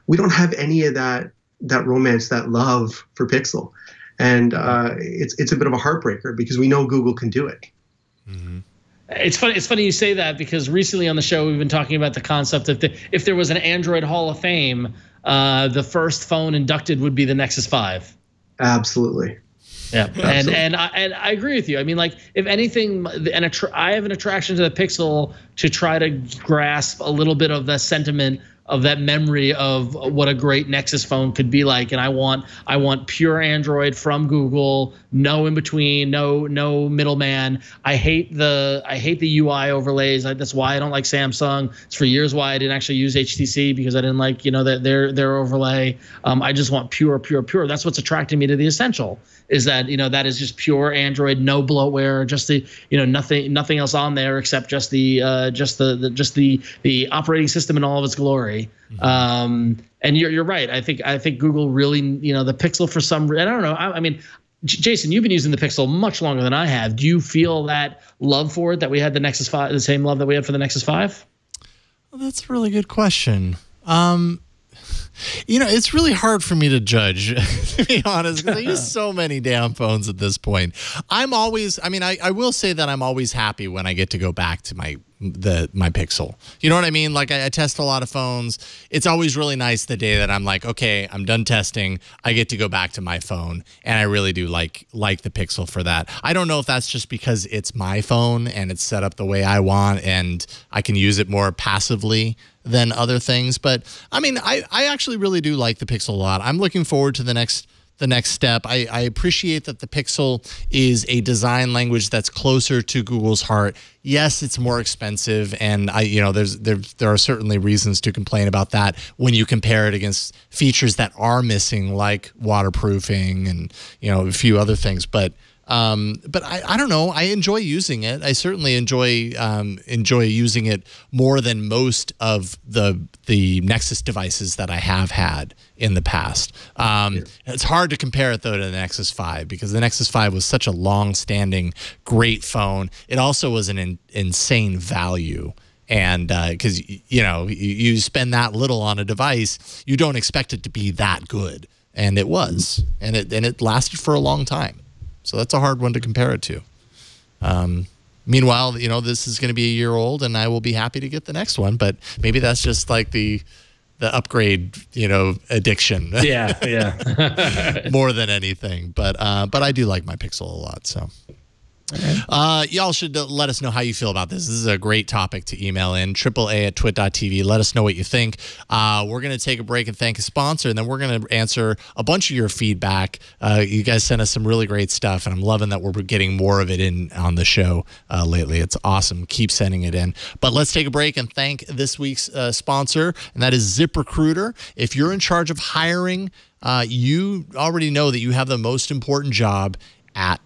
We don't have any of that romance, that love for Pixel. And it's a bit of a heartbreaker because we know Google can do it. Mm-hmm. It's funny you say that because recently on the show we've been talking about the concept of if there was an Android Hall of Fame, the first phone inducted would be the Nexus 5. Absolutely. Yeah, absolutely. And I agree with you. If anything, I have an attraction to the Pixel to try to grasp a little bit of the sentiment of that memory of what a great Nexus phone could be like. And I want pure Android from Google, no in between, no middleman. I hate the UI overlays. That's why I don't like Samsung. It's for years why I didn't actually use HTC because I didn't like their overlay. I just want pure. That's what's attracting me to the Essential. Is that that is just pure Android, no bloatware, just the nothing else on there except just the operating system in all of its glory. way. And you're right. I think Google really, the Pixel for some reason, I don't know. I mean, Jason, you've been using the Pixel much longer than I have. Do you feel that love for it that we had the Nexus 5, the same love that we had for the Nexus 5? Well, that's a really good question. It's really hard for me to judge, to be honest, because I use so many damn phones at this point. I will say that I'm always happy when I get to go back to my Pixel. You know what I mean? Like I test a lot of phones. It's always really nice the day that I'm like, okay, I'm done testing. I get to go back to my phone, and I really do like the Pixel for that. I don't know if that's just because it's my phone and it's set up the way I want, and I can use it more passively than other things. But I mean, I actually really do like the Pixel a lot. I'm looking forward to the next step. I appreciate that the Pixel is a design language that's closer to Google's heart. Yes, it's more expensive, and there are certainly reasons to complain about that when you compare it against features that are missing, like waterproofing and a few other things. But I don't know. I enjoy using it. I certainly enjoy using it more than most of the Nexus devices that I have had in the past. It's hard to compare it though to the Nexus 5 because the Nexus 5 was such a long-standing, great phone. It also was an insane value. And because you spend that little on a device, you don't expect it to be that good, and it was, and it lasted for a long time. So that's a hard one to compare it to. Meanwhile, this is going to be a year old, and I will be happy to get the next one. But maybe that's just like the upgrade, addiction. Yeah. More than anything. But I do like my Pixel a lot. So. Y'all should let us know how you feel about this. This is a great topic to email in, AAA@twit.tv. Let us know what you think. We're going to take a break and thank a sponsor, and then we're going to answer a bunch of your feedback. You guys sent us some really great stuff, and I'm loving that we're getting more of it in on the show lately. It's awesome. Keep sending it in. But let's take a break and thank this week's sponsor, and that is ZipRecruiter. If you're in charge of hiring, you already know that you have the most important job at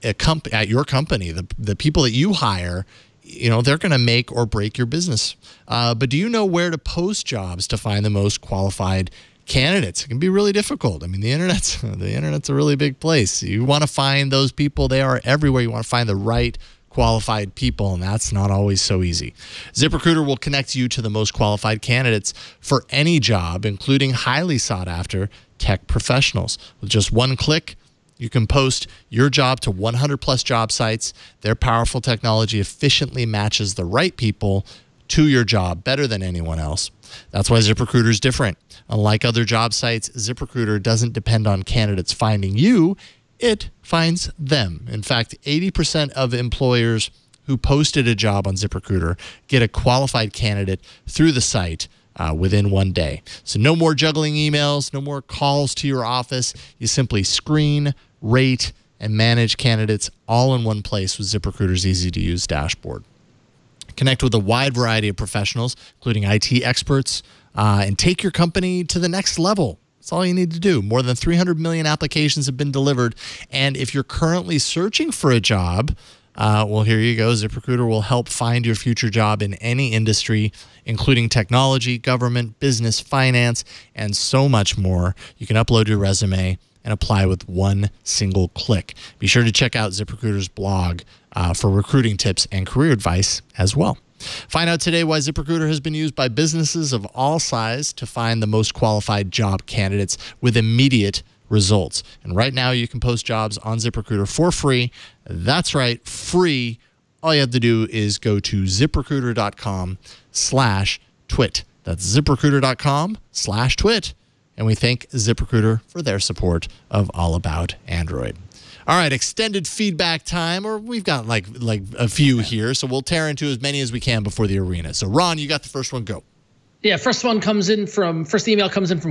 your company. The people that you hire, they're going to make or break your business. But do you know where to post jobs to find the most qualified candidates? It can be really difficult. I mean, the internet's a really big place. You want to find those people. They are everywhere. You want to find the right qualified people, and that's not always so easy. ZipRecruiter will connect you to the most qualified candidates for any job, including highly sought after tech professionals. With just one click, you can post your job to 100+ job sites. Their powerful technology efficiently matches the right people to your job better than anyone else. That's why ZipRecruiter is different. Unlike other job sites, ZipRecruiter doesn't depend on candidates finding you. It finds them. In fact, 80% of employers who posted a job on ZipRecruiter get a qualified candidate through the site within one day. So no more juggling emails, no more calls to your office. You simply screen, rate, and manage candidates all in one place with ZipRecruiter's easy-to-use dashboard. Connect with a wide variety of professionals, including IT experts, and take your company to the next level. That's all you need to do. More than 300 million applications have been delivered. And if you're currently searching for a job, well, here you go. ZipRecruiter will help find your future job in any industry, including technology, government, business, finance, and so much more. You can upload your resume and apply with one single click. Be sure to check out ZipRecruiter's blog for recruiting tips and career advice as well. Find out today why ZipRecruiter has been used by businesses of all sizes to find the most qualified job candidates with immediate results. And right now you can post jobs on ZipRecruiter for free. That's right, free. All you have to do is go to ZipRecruiter.com/twit. That's ZipRecruiter.com/twit. And we thank ZipRecruiter for their support of All About Android. All right, extended feedback time, or we've got like a few here, so we'll tear into as many as we can before the arena. So Ron, you got the first one, go. Yeah, first email comes in from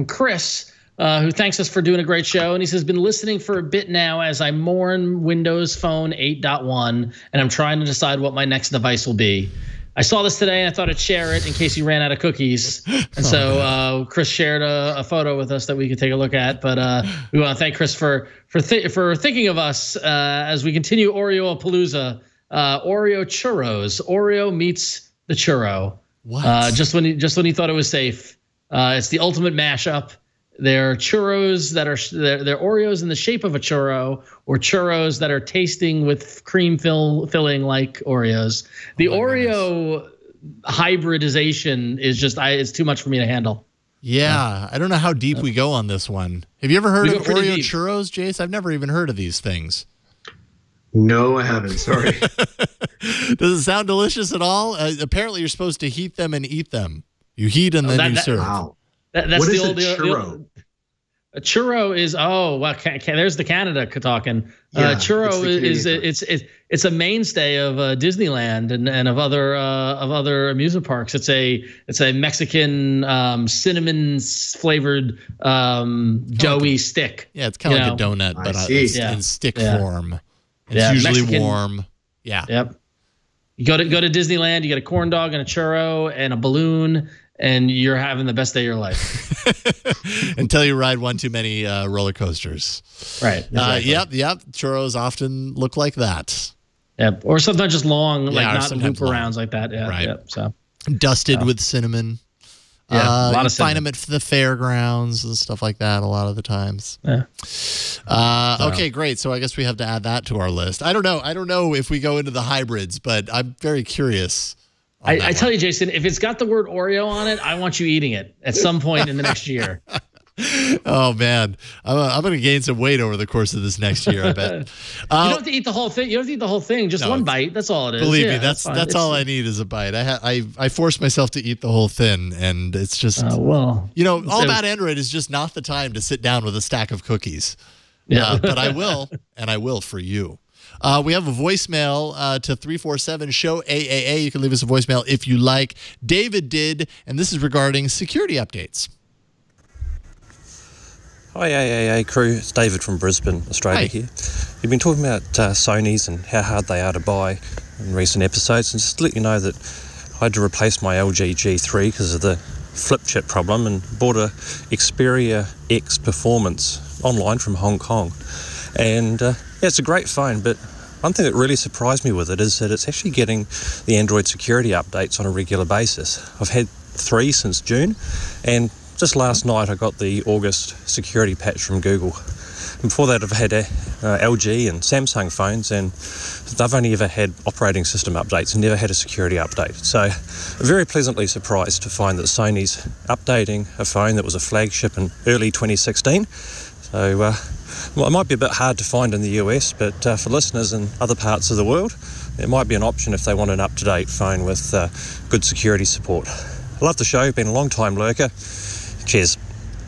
Chris, who thanks us for doing a great show. And he says, been listening for a bit now as I mourn Windows Phone 8.1, and I'm trying to decide what my next device will be. I saw this today, and I thought I'd share it in case you ran out of cookies. And so Chris shared a photo with us that we could take a look at. But we want to thank Chris for thinking of us as we continue Oreo-palooza. Oreo churros. Oreo meets the churro. What? Just when he thought it was safe, It's the ultimate mashup. They're churros that are they're Oreos in the shape of a churro, or churros that are tasting with cream filling like Oreos. The Oreo hybridization is just it's too much for me to handle. Yeah, I don't know how deep we go on this one. Have you ever heard of Oreo deep. churros, Jace? I've never even heard of these things. No, I haven't. Sorry. Does it sound delicious at all? Apparently, you're supposed to heat them and eat them. You heat and then you serve. Wow. That's what the is old a churro? A churro is there's the Canada talking. Yeah, churro it's a mainstay of Disneyland and of other amusement parks. It's a Mexican cinnamon flavored doughy stick. Yeah, it's kind of like a donut, but it's in stick form. It's usually Mexican, warm. Yeah. Yep. You go to Disneyland. You get a corn dog and a churro and a balloon, and you're having the best day of your life. Until you ride one too many roller coasters. Right. Exactly. Yep. Churros often look like that. Yep. Or sometimes just long, not loop long. arounds like that. Yeah. Right. Yep. So dusted with cinnamon. Yeah, a lot of you find them at the fairgrounds and stuff like that a lot of the times. Yeah. Okay, great. So I guess we have to add that to our list. I don't know if we go into the hybrids, but I'm very curious. I tell you, Jason, if it's got the word Oreo on it, I want you eating it at some point in the next year. Oh man, I'm going to gain some weight over the course of this next year, I bet. You don't have to eat the whole thing. You don't have to eat the whole thing. Just one bite. That's all it is. Believe me, that's all I need is a bite. I force myself to eat the whole thing, and it's just all about Android is just not the time to sit down with a stack of cookies. Yeah, but I will, and I will for you. We have a voicemail to 347-SHOW-AAA. You can leave us a voicemail if you like. David did, and this is regarding security updates. Hi AAA crew, it's David from Brisbane, Australia here. You've been talking about Sony's and how hard they are to buy in recent episodes, and just to let you know that I had to replace my LG G3 because of the flip chip problem and bought a Xperia X Performance online from Hong Kong. And it's a great phone, but one thing that really surprised me with it is that it's actually getting the Android security updates on a regular basis. I've had 3 since June, and just last night I got the August security patch from Google. And before that I've had LG and Samsung phones, and they've only ever had operating system updates and never had a security update. So very pleasantly surprised to find that Sony's updating a phone that was a flagship in early 2016. So it might be a bit hard to find in the US, but for listeners in other parts of the world, it might be an option if they want an up-to-date phone with good security support. I love the show, been a long time lurker. Cheers.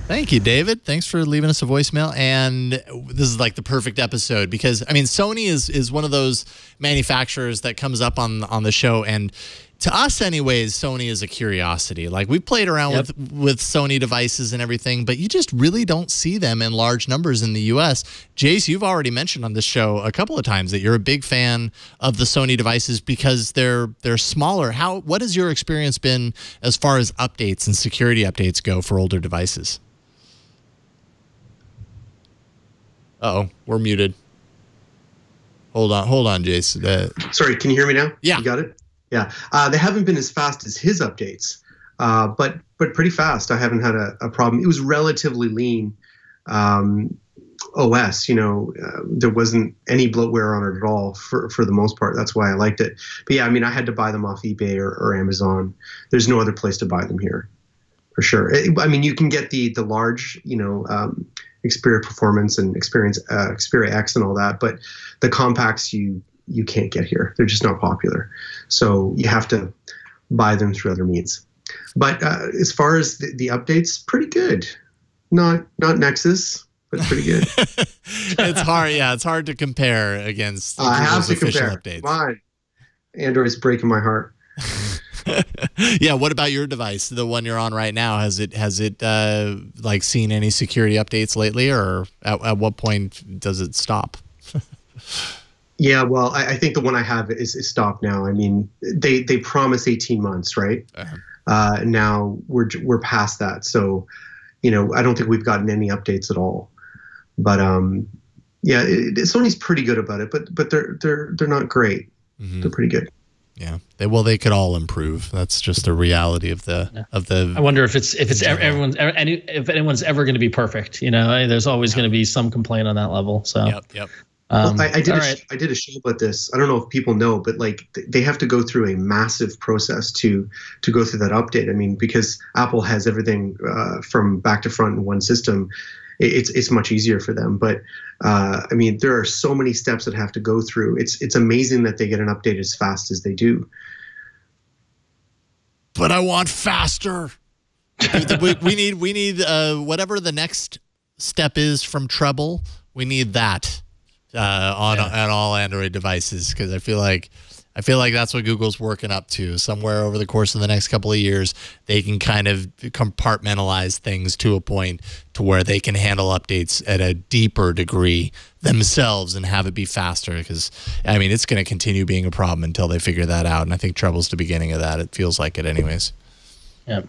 Thank you, David. Thanks for leaving us a voicemail. And this is like the perfect episode because, I mean, Sony is one of those manufacturers that comes up on the show. And to us anyways, Sony is a curiosity. Like we've played around with Sony devices and everything, but you just really don't see them in large numbers in the US. Jace, you've already mentioned on this show a couple of times that you're a big fan of the Sony devices because they're smaller. What has your experience been as far as updates and security updates go for older devices? Uh-oh, we're muted. Hold on, Jace. Sorry, can you hear me now? Yeah. You got it? Yeah. They haven't been as fast as his updates, but pretty fast. I haven't had a problem. It was relatively lean OS. There wasn't any bloatware on it at all for the most part. That's why I liked it. But yeah, I mean, I had to buy them off eBay or Amazon. There's no other place to buy them here, for sure. I mean, you can get the large, Xperia Performance and Xperia X and all that, but the compacts you can't get here. They're just not popular. So you have to buy them through other means. But as far as the updates, pretty good. Not Nexus, but pretty good. It's hard. Yeah, it's hard to compare against I have to official compare. updates. Mine. Android's breaking my heart. Yeah. What about your device, the one you're on right now? Has it like seen any security updates lately, or at what point does it stop? Yeah, well, I think the one I have is stopped now. I mean, they promise 18 months, right? Now we're past that, so I don't think we've gotten any updates at all. But yeah, Sony's pretty good about it, but they're not great. Mm-hmm. They're pretty good. Yeah. They could all improve. That's just the reality of the I wonder if anyone's ever going to be perfect. There's always going to be some complaint on that level. So Yep. Well, I did a show about this. I don't know if people know, but they have to go through a massive process to go through that update. I mean, because Apple has everything from back to front in one system, it's much easier for them. But I mean, there are so many steps that have to go through. It's amazing that they get an update as fast as they do. But I want faster. we need whatever the next step is from Treble. We need that. On all Android devices, because I feel like that's what Google's working up to. Somewhere over the course of the next couple of years, they can kind of compartmentalize things to a point to where they can handle updates at a deeper degree themselves and have it be faster. Because I mean, it's going to continue being a problem until they figure that out. And I think Treble's the beginning of that. It feels like it, anyways. Yeah.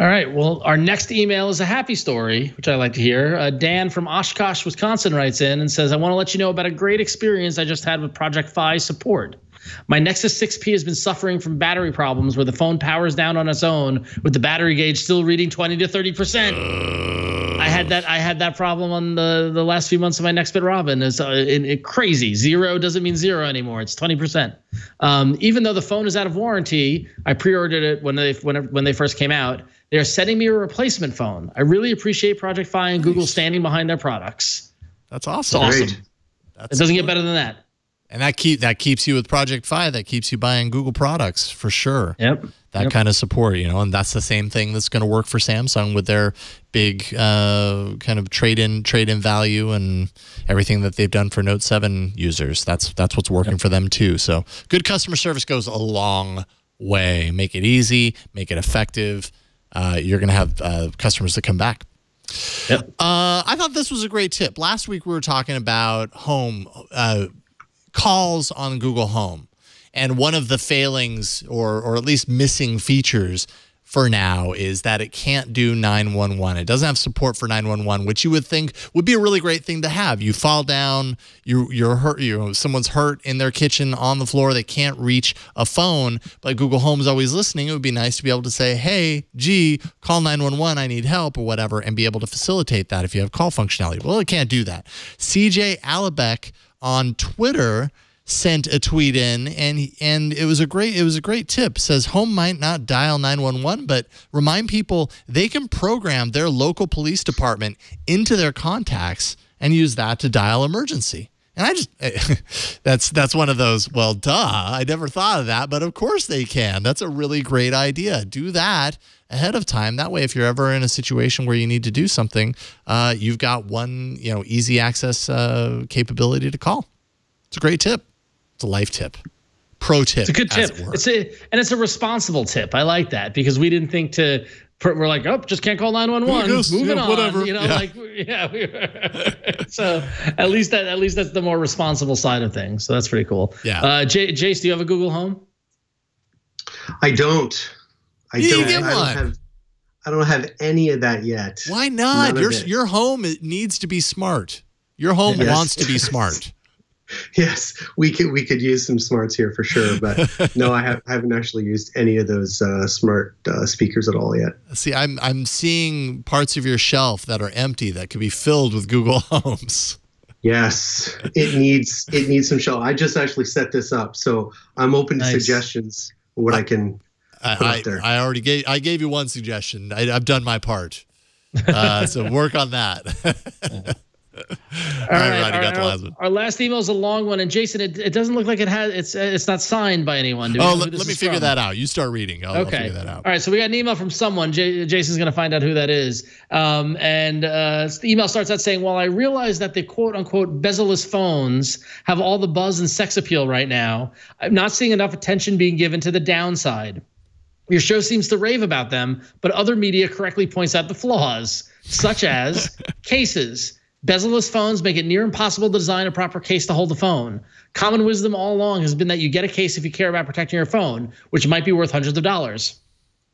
All right. Well, our next email is a happy story, which I like to hear. Dan from Oshkosh, Wisconsin writes in and says, I want to let you know about a great experience I just had with Project Fi support. My Nexus 6P has been suffering from battery problems where the phone powers down on its own with the battery gauge still reading 20 to 30%. I had that problem on the last few months of my Nextbit Robin. It's crazy. 0 doesn't mean 0 anymore. It's 20%. Even though the phone is out of warranty, I pre-ordered it when they first came out. They are sending me a replacement phone. I really appreciate Project Fi and Google standing behind their products. That's awesome. It's awesome. It doesn't get better than that. And that keeps you with Project Fi. That keeps you buying Google products for sure. Yep. That kind of support, and that's the same thing that's going to work for Samsung with their big kind of trade-in value and everything that they've done for Note 7 users. That's what's working for them too. So good customer service goes a long way. Make it easy, make it effective. You're going to have customers that come back. Yep. I thought this was a great tip. Last week we were talking about home calls on Google Home. And one of the failings or at least missing features for now is that it can't do 911. It doesn't have support for 911, which you would think would be a really great thing to have. You fall down, you're hurt, someone's hurt in their kitchen on the floor, they can't reach a phone, but Google Home's always listening. It would be nice to be able to say, hey, gee, call 911, I need help or whatever, and be able to facilitate that if you have call functionality. Well, it can't do that. CJ Alabek on Twitter sent a tweet in, and it was a great tip. It says Home might not dial 911, but remind people they can program their local police department into their contacts and use that to dial emergency. And I just that's one of those, well, duh, I never thought of that, but of course they can. That's a really great idea. Do that ahead of time. That way, if you're ever in a situation where you need to do something, you've got one easy access capability to call. It's a great tip. It's a life tip. Pro tip. It's a good tip. It's a responsible tip. I like that because we didn't think we're like, oh, just can't call 911. Moving on. Whatever. So at least that's the more responsible side of things. So that's pretty cool. Yeah. Jace, do you have a Google Home? I don't. I don't have any of that yet. Why not? Your home needs to be smart. Your home wants to be smart. Yes, we could use some smarts here for sure, but no, I haven't actually used any of those smart speakers at all yet. See, I'm seeing parts of your shelf that are empty that could be filled with Google Homes. Yes, it needs some shelf. I just actually set this up, so I'm open to suggestions for what I can put up there. I gave you one suggestion. I've done my part, so work on that. All right, got the last one. Our last email is a long one, and Jason, it doesn't look like it's not signed by anyone. Let me figure that out. You start reading. I'll figure that out. All right, so we got an email from someone. Jason's going to find out who that is. The email starts out saying, "While I realize that the quote unquote bezel-less phones have all the buzz and sex appeal right now, I'm not seeing enough attention being given to the downside. Your show seems to rave about them, but other media correctly points out the flaws, such as cases." Bezel-less phones make it near impossible to design a proper case to hold the phone. Common wisdom all along has been that you get a case if you care about protecting your phone, which might be worth hundreds of dollars.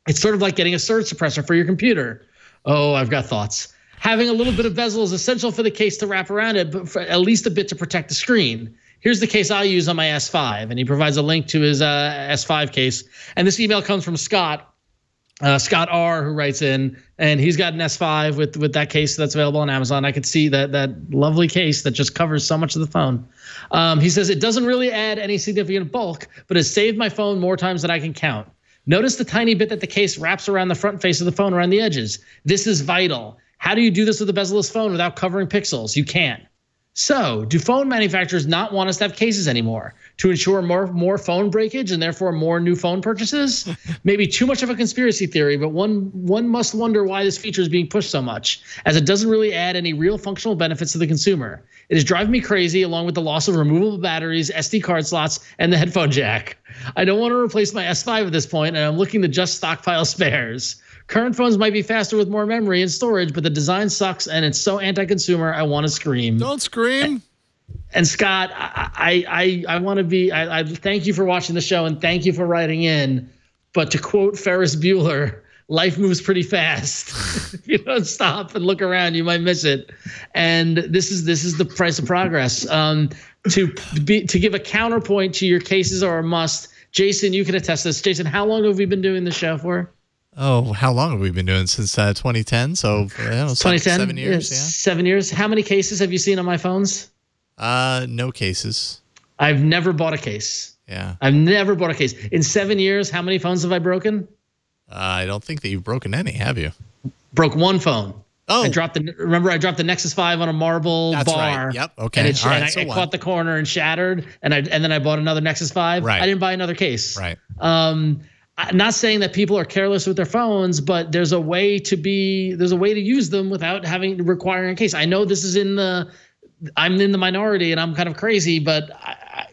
It's sort of like getting a surge suppressor for your computer. Oh, I've got thoughts. Having a little bit of bezel is essential for the case to wrap around it, but for at least a bit to protect the screen. here's the case I use on my S5. And he provides a link to his S5 case. And this email comes from Scott. Scott R, who writes in, and he's got an S5 with that case that's available on Amazon. I could see that lovely case that just covers so much of the phone. He says, it doesn't really add any significant bulk, but has saved my phone more times than I can count. Notice the tiny bit that the case wraps around the front face of the phone around the edges. This is vital. How do you do this with a bezel-less phone without covering pixels? You can't. So, do phone manufacturers not want us to have cases anymore to ensure more phone breakage and therefore more new phone purchases? Maybe too much of a conspiracy theory, but one must wonder why this feature is being pushed so much, as it doesn't really add any real functional benefits to the consumer. It is driving me crazy, along with the loss of removable batteries, SD card slots, and the headphone jack. I don't want to replace my S5 at this point, and I'm looking to just stockpile spares. Current phones might be faster with more memory and storage, but the design sucks and it's so anti-consumer. I want to scream. Don't scream. And Scott, I want to be. I thank you for watching the show and thank you for writing in. But to quote Ferris Bueller, life moves pretty fast. If you don't stop and look around, you might miss it. And this is the price of progress. To give a counterpoint to your cases are a must. Jason, you can attest to this. Jason, how long have we been doing the show for? Oh, how long have we been doing? Since 2010? So, 2010, 7 years. Yeah. 7 years. How many cases have you seen on my phones? No cases. I've never bought a case. Yeah. I've never bought a case. In 7 years, how many phones have I broken? I don't think that you've broken any, have you? Broke one phone. Oh. I dropped the Nexus 5 on a marble bar. That's right. Yep. Okay. And I caught the corner and shattered, and then I bought another Nexus 5. Right. I didn't buy another case. Right. I'm not saying that people are careless with their phones, but there's a way to use them without requiring a case. I know this is I'm in the minority and I'm kind of crazy, but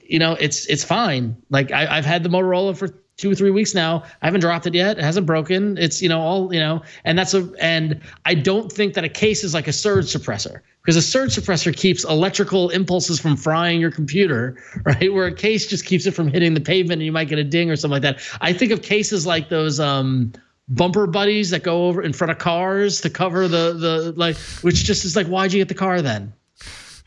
it's fine. Like I've had the Motorola for 2 or 3 weeks now. I haven't dropped it yet. It hasn't broken. It's and I don't think that a case is like a surge suppressor, because a surge suppressor keeps electrical impulses from frying your computer, right? Where a case just keeps it from hitting the pavement and you might get a ding or something like that. I think of cases like those bumper buddies that go over in front of cars to cover the which just is like, why'd you get the car then?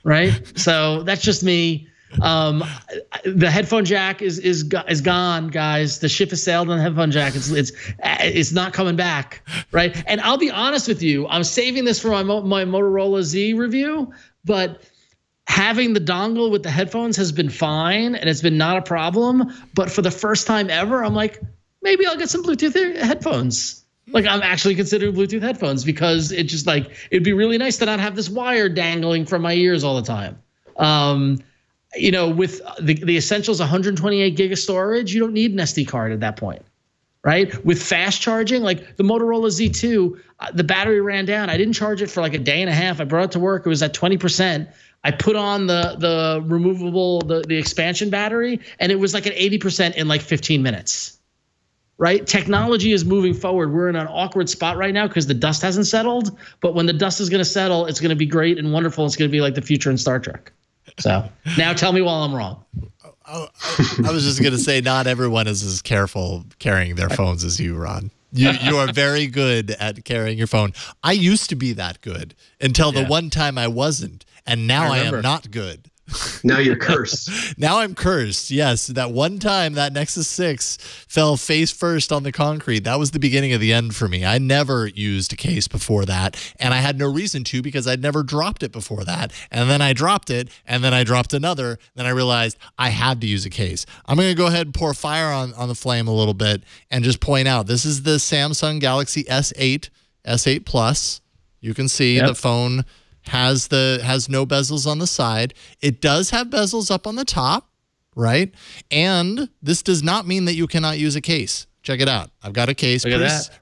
Right? So that's just me. The headphone jack is gone, guys. The ship has sailed on the headphone jack. It's not coming back, right? And I'll be honest with you, I'm saving this for my Motorola Z review, but having the dongle with the headphones has been fine and it's been not a problem. But for the first time ever, I'm like, maybe I'll get some Bluetooth headphones. Like I'm actually considering Bluetooth headphones, because it just it'd be really nice to not have this wire dangling from my ears all the time. With the Essentials 128 gig of storage, you don't need an SD card at that point, right? With fast charging, like the Motorola Z2, the battery ran down. I didn't charge it for like a day and a half. I brought it to work. It was at 20%. I put on the removable, the expansion battery, and it was like at 80% in like 15 minutes, right? Technology is moving forward. We're in an awkward spot right now because the dust hasn't settled. But when the dust is going to settle, it's going to be great and wonderful. It's going to be like the future in Star Trek. So now tell me while I'm wrong. I was just going to say, not everyone is as careful carrying their phones as you, Ron. You are very good at carrying your phone. I used to be that good until the one time I wasn't. And now I am not good. Now you're cursed. Now I'm cursed. Yes, that one time that Nexus 6 fell face first on the concrete, that was the beginning of the end for me. I never used a case before that, and I had no reason to, because I'd never dropped it before that. And then I dropped it, and then I dropped another. Then I realized I had to use a case. I'm going to go ahead and pour fire on the flame a little bit and just point out, this is the Samsung Galaxy S8 Plus. You can see the phone has no bezels on the side. It does have bezels up on the top, right? And this does not mean that you cannot use a case. Check it out. I've got a case.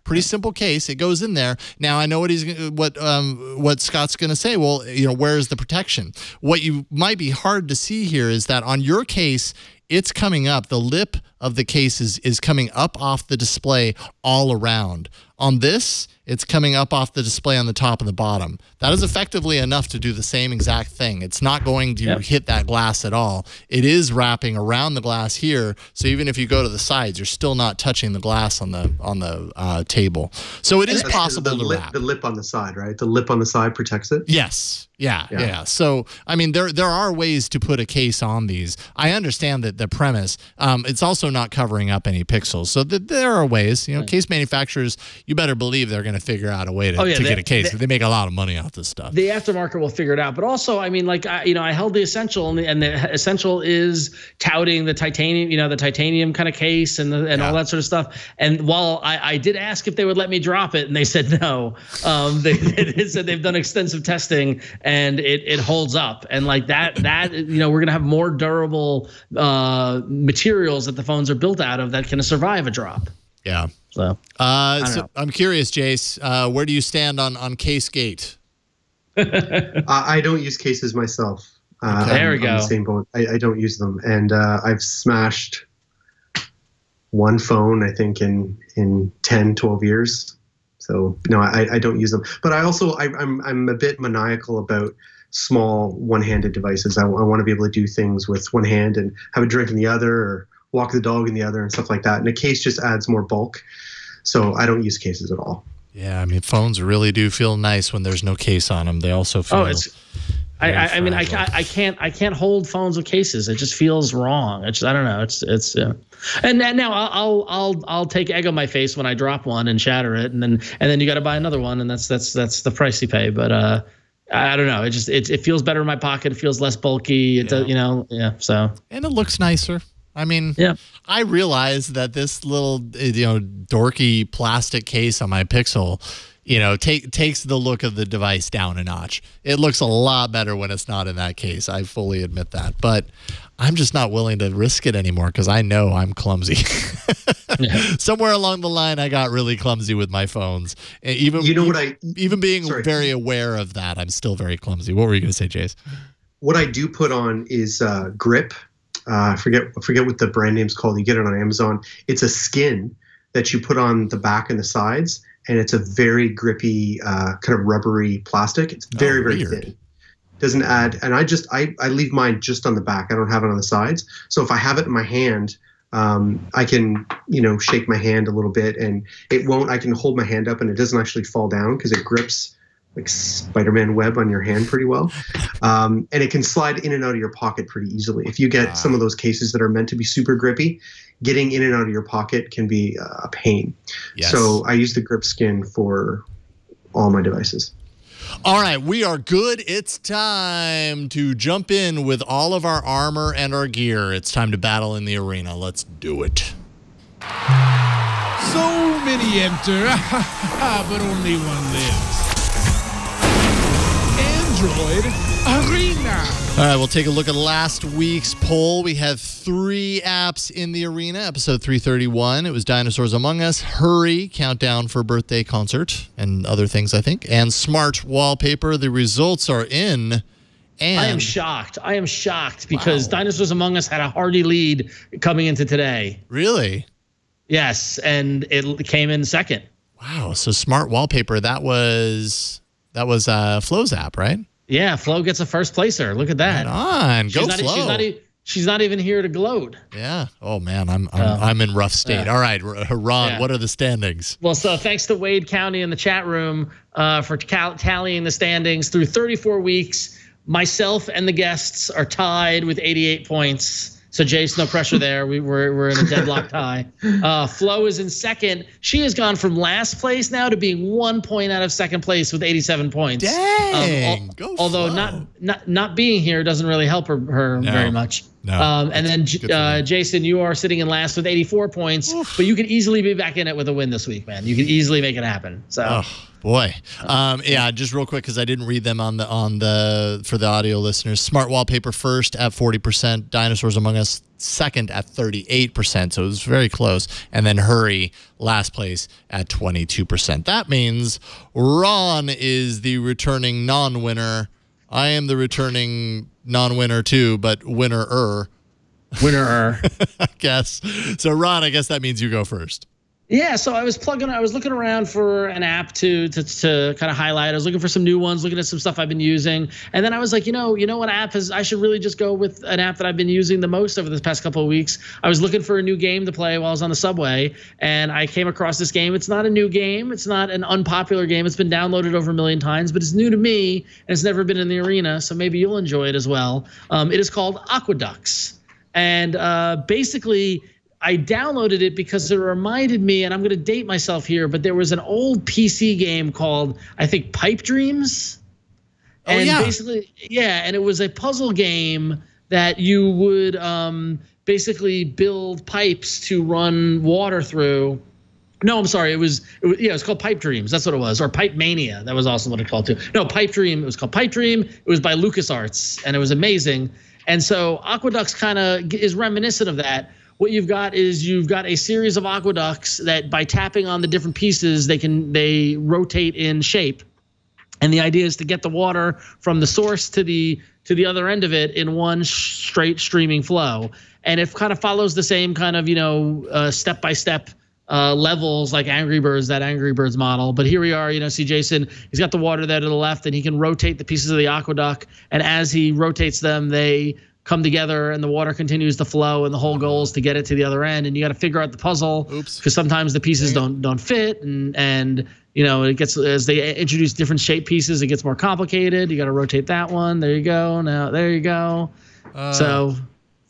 Pretty simple case. It goes in there. Now I know what Scott's going to say. Well, where is the protection? What you might be hard to see here is that on your case, it's coming up. The lip of the case is coming up off the display all around. On this, it's coming up off the display on the top and the bottom. That is effectively enough to do the same exact thing. It's not going to hit that glass at all. It is wrapping around the glass here, so even if you go to the sides, you're still not touching the glass on the table. So it is possible to wrap. The lip on the side, right? The lip on the side protects it? Yes. Yeah. So, I mean, there are ways to put a case on these. I understand that the premise, it's also not covering up any pixels. So there are ways, case manufacturers, you better believe they're going to figure out a way to get a case. They make a lot of money off this stuff. The aftermarket will figure it out. But also, I mean, like, I held the Essential, and the Essential is touting the titanium, the titanium kind of case and all that sort of stuff. And while I did ask if they would let me drop it, and they said no, they said they've done extensive testing and it holds up. And like that we're gonna have more durable materials that the phones are built out of that can survive a drop. Yeah. So I'm curious, Jace, where do you stand on CaseGate? I don't use cases myself. There we go. On the same boat. I don't use them, and I've smashed one phone, I think, in 10, 12 years. So no, I don't use them. But I'm a bit maniacal about small one-handed devices. I want to be able to do things with one hand and have a drink in the other, or walk the dog in the other, and stuff like that. And a case just adds more bulk. So I don't use cases at all. Yeah, I mean, phones really do feel nice when there's no case on them. They also feel. I mean, I can't hold phones with cases. It just feels wrong. I don't know. It's and now I'll take egg on my face when I drop one and shatter it, and then you got to buy another one, and that's the price you pay. But I don't know. It feels better in my pocket. It feels less bulky. It does, So and it looks nicer. I mean, I realize that this little dorky plastic case on my Pixel, takes the look of the device down a notch. It looks a lot better when it's not in that case. I fully admit that. But I'm just not willing to risk it anymore because I know I'm clumsy. Somewhere along the line, I got really clumsy with my phones. Even being very aware of that, I'm still very clumsy. What were you going to say, Jace? What I do put on is grip. I forget what the brand name's called. You get it on Amazon. It's a skin that you put on the back and the sides, and it's a very grippy, kind of rubbery plastic. It's very, very thin. Doesn't add, and I leave mine just on the back. I don't have it on the sides. So if I have it in my hand, I can, shake my hand a little bit, and it won't. I can hold my hand up, and it doesn't actually fall down because it grips like Spider-Man web on your hand pretty well. And it can slide in and out of your pocket pretty easily. If you get some of those cases that are meant to be super grippy, getting in and out of your pocket can be a pain. Yes. So I use the grip skin for all my devices. All right, we are good. It's time to jump in with all of our armor and our gear. It's time to battle in the arena. Let's do it. So many enter, but only one lives. Android Arena. All right, we'll take a look at last week's poll. We had 3 apps in the arena. Episode 331, it was Dinosaurs Among Us, Hurry, Countdown for Birthday Concert, and other things, I think, and Smart Wallpaper. The results are in. And I am shocked because Dinosaurs Among Us had a hearty lead coming into today. Really? Yes, and it came in second. Wow, so Smart Wallpaper, that was Flo's app, right? Yeah, Flo gets a first placer. Look at that. Right on. Go Flo. She's not even here to gloat. Yeah. Oh man, I'm in rough state. All right, Ron, what are the standings? Well, so thanks to Wade County in the chat room for tallying the standings through 34 weeks. Myself and the guests are tied with 88 points. So Jace, no pressure there. We're in a deadlock tie. Flo is in second. She has gone from last place now to being 1 point out of second place with 87 points. Dang! Although not being here doesn't really help her very much. No. And then Jason, you are sitting in last with 84 points, but you could easily be back in it with a win this week, man. You could easily make it happen. So. Oh, boy. Yeah, just real quick because I didn't read them on the for the audio listeners. Smart Wallpaper first at 40%. Dinosaurs Among Us second at 38%. So it was very close. And then Hurry last place at 22%. That means Ron is the returning non-winner. I am the returning non-winner too, but winner-er. Winner-er. I guess. So, Ron, I guess that means you go first. Yeah, so I was looking around for an app to kind of highlight. I was looking for some new ones, looking at some stuff I've been using. And then I was like, you know what app is, I should really just go with an app that I've been using the most over this past couple of weeks. I was looking for a new game to play while I was on the subway, and I came across this game. It's not a new game. It's not an unpopular game. It's been downloaded over 1 million times, but it's new to me, and it's never been in the arena, so maybe you'll enjoy it as well. It is called Aqueducts. And basically, I downloaded it because it reminded me, and I'm going to date myself here, but there was an old PC game called, I think, Pipe Dreams. And basically, and it was a puzzle game that you would basically build pipes to run water through. No, I'm sorry. It was called Pipe Dreams. That's what it was. Or Pipe Mania. That was also what it called too. No, Pipe Dream. It was called Pipe Dream. It was by LucasArts, and it was amazing. And so Aqueducts kind of is reminiscent of that. What you've got is a series of aqueducts that by tapping on the different pieces, they rotate in shape. And the idea is to get the water from the source to the other end of it in one straight streaming flow. And it kind of follows the same kind of, step-by-step levels like Angry Birds, that Angry Birds model. But here we are, see Jason, he's got the water there to the left, and he can rotate the pieces of the aqueduct. And as he rotates them, they come together and the water continues to flow, and the whole goal is to get it to the other end. And you got to figure out the puzzle because sometimes the pieces don't fit, and it gets, as they introduce different shape pieces, it gets more complicated. You got to rotate that one. There you go. Now there you go. So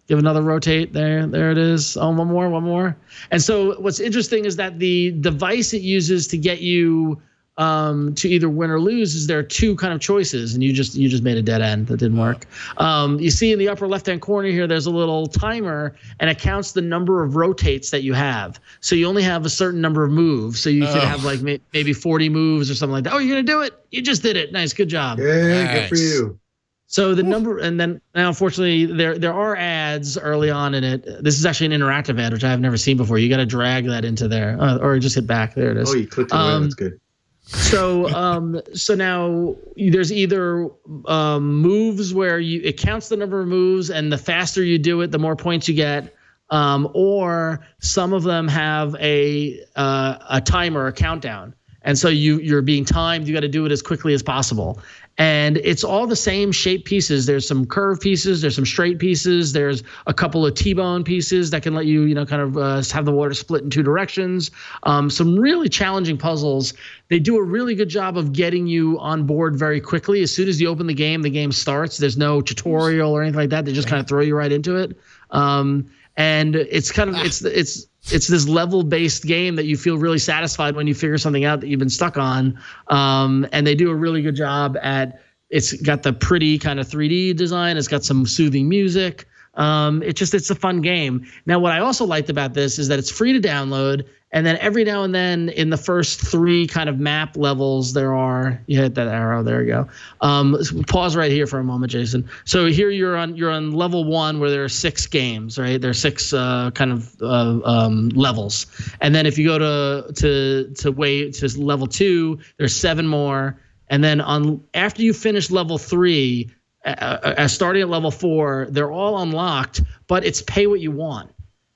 give another rotate there. There it is. Oh, one more. And so what's interesting is that the device it uses to get you to either win or lose is there are two kind of choices, and you just made a dead end. That didn't work. You see in the upper left-hand corner here, there's a little timer, and it counts the number of rotates that you have. So you only have a certain number of moves. So you could have like maybe 40 moves or something like that. Oh, you're gonna do it? You just did it. Nice, good job. Yeah, good for you. So the number, and then now unfortunately there are ads early on in it. This is actually an interactive ad, which I have never seen before. You got to drag that into there, or just hit back. There it is. Oh, you clicked away. That's good. So so now there's either moves where it counts the number of moves, and the faster you do it, the more points you get. Or some of them have a timer, a countdown, and so you're being timed. You got to do it as quickly as possible. And it's all the same shape pieces. There's some curved pieces. There's some straight pieces. There's a couple of T-bone pieces that can let you, kind of have the water split in two directions. Some really challenging puzzles. They do a really good job of getting you on board very quickly. As soon as you open the game starts. There's no tutorial or anything like that. They just kind of throw you right into it. And it's kind of it's this level-based game that you feel really satisfied when you figure something out that you've been stuck on. And they do a really good job at, it's got the pretty kind of 3D design. It's got some soothing music. It's a fun game. Now, what I also liked about this is that it's free to download. And then every now and then in the first 3 kind of map levels, you hit that arrow, there you go. Pause right here for a moment, Jason. So here you're on level 1 where there are 6 games, right? There are 6 kind of levels. And then if you go to level 2, there's 7 more. And then after you finish level 3, starting at level 4, they're all unlocked, but it's pay what you want.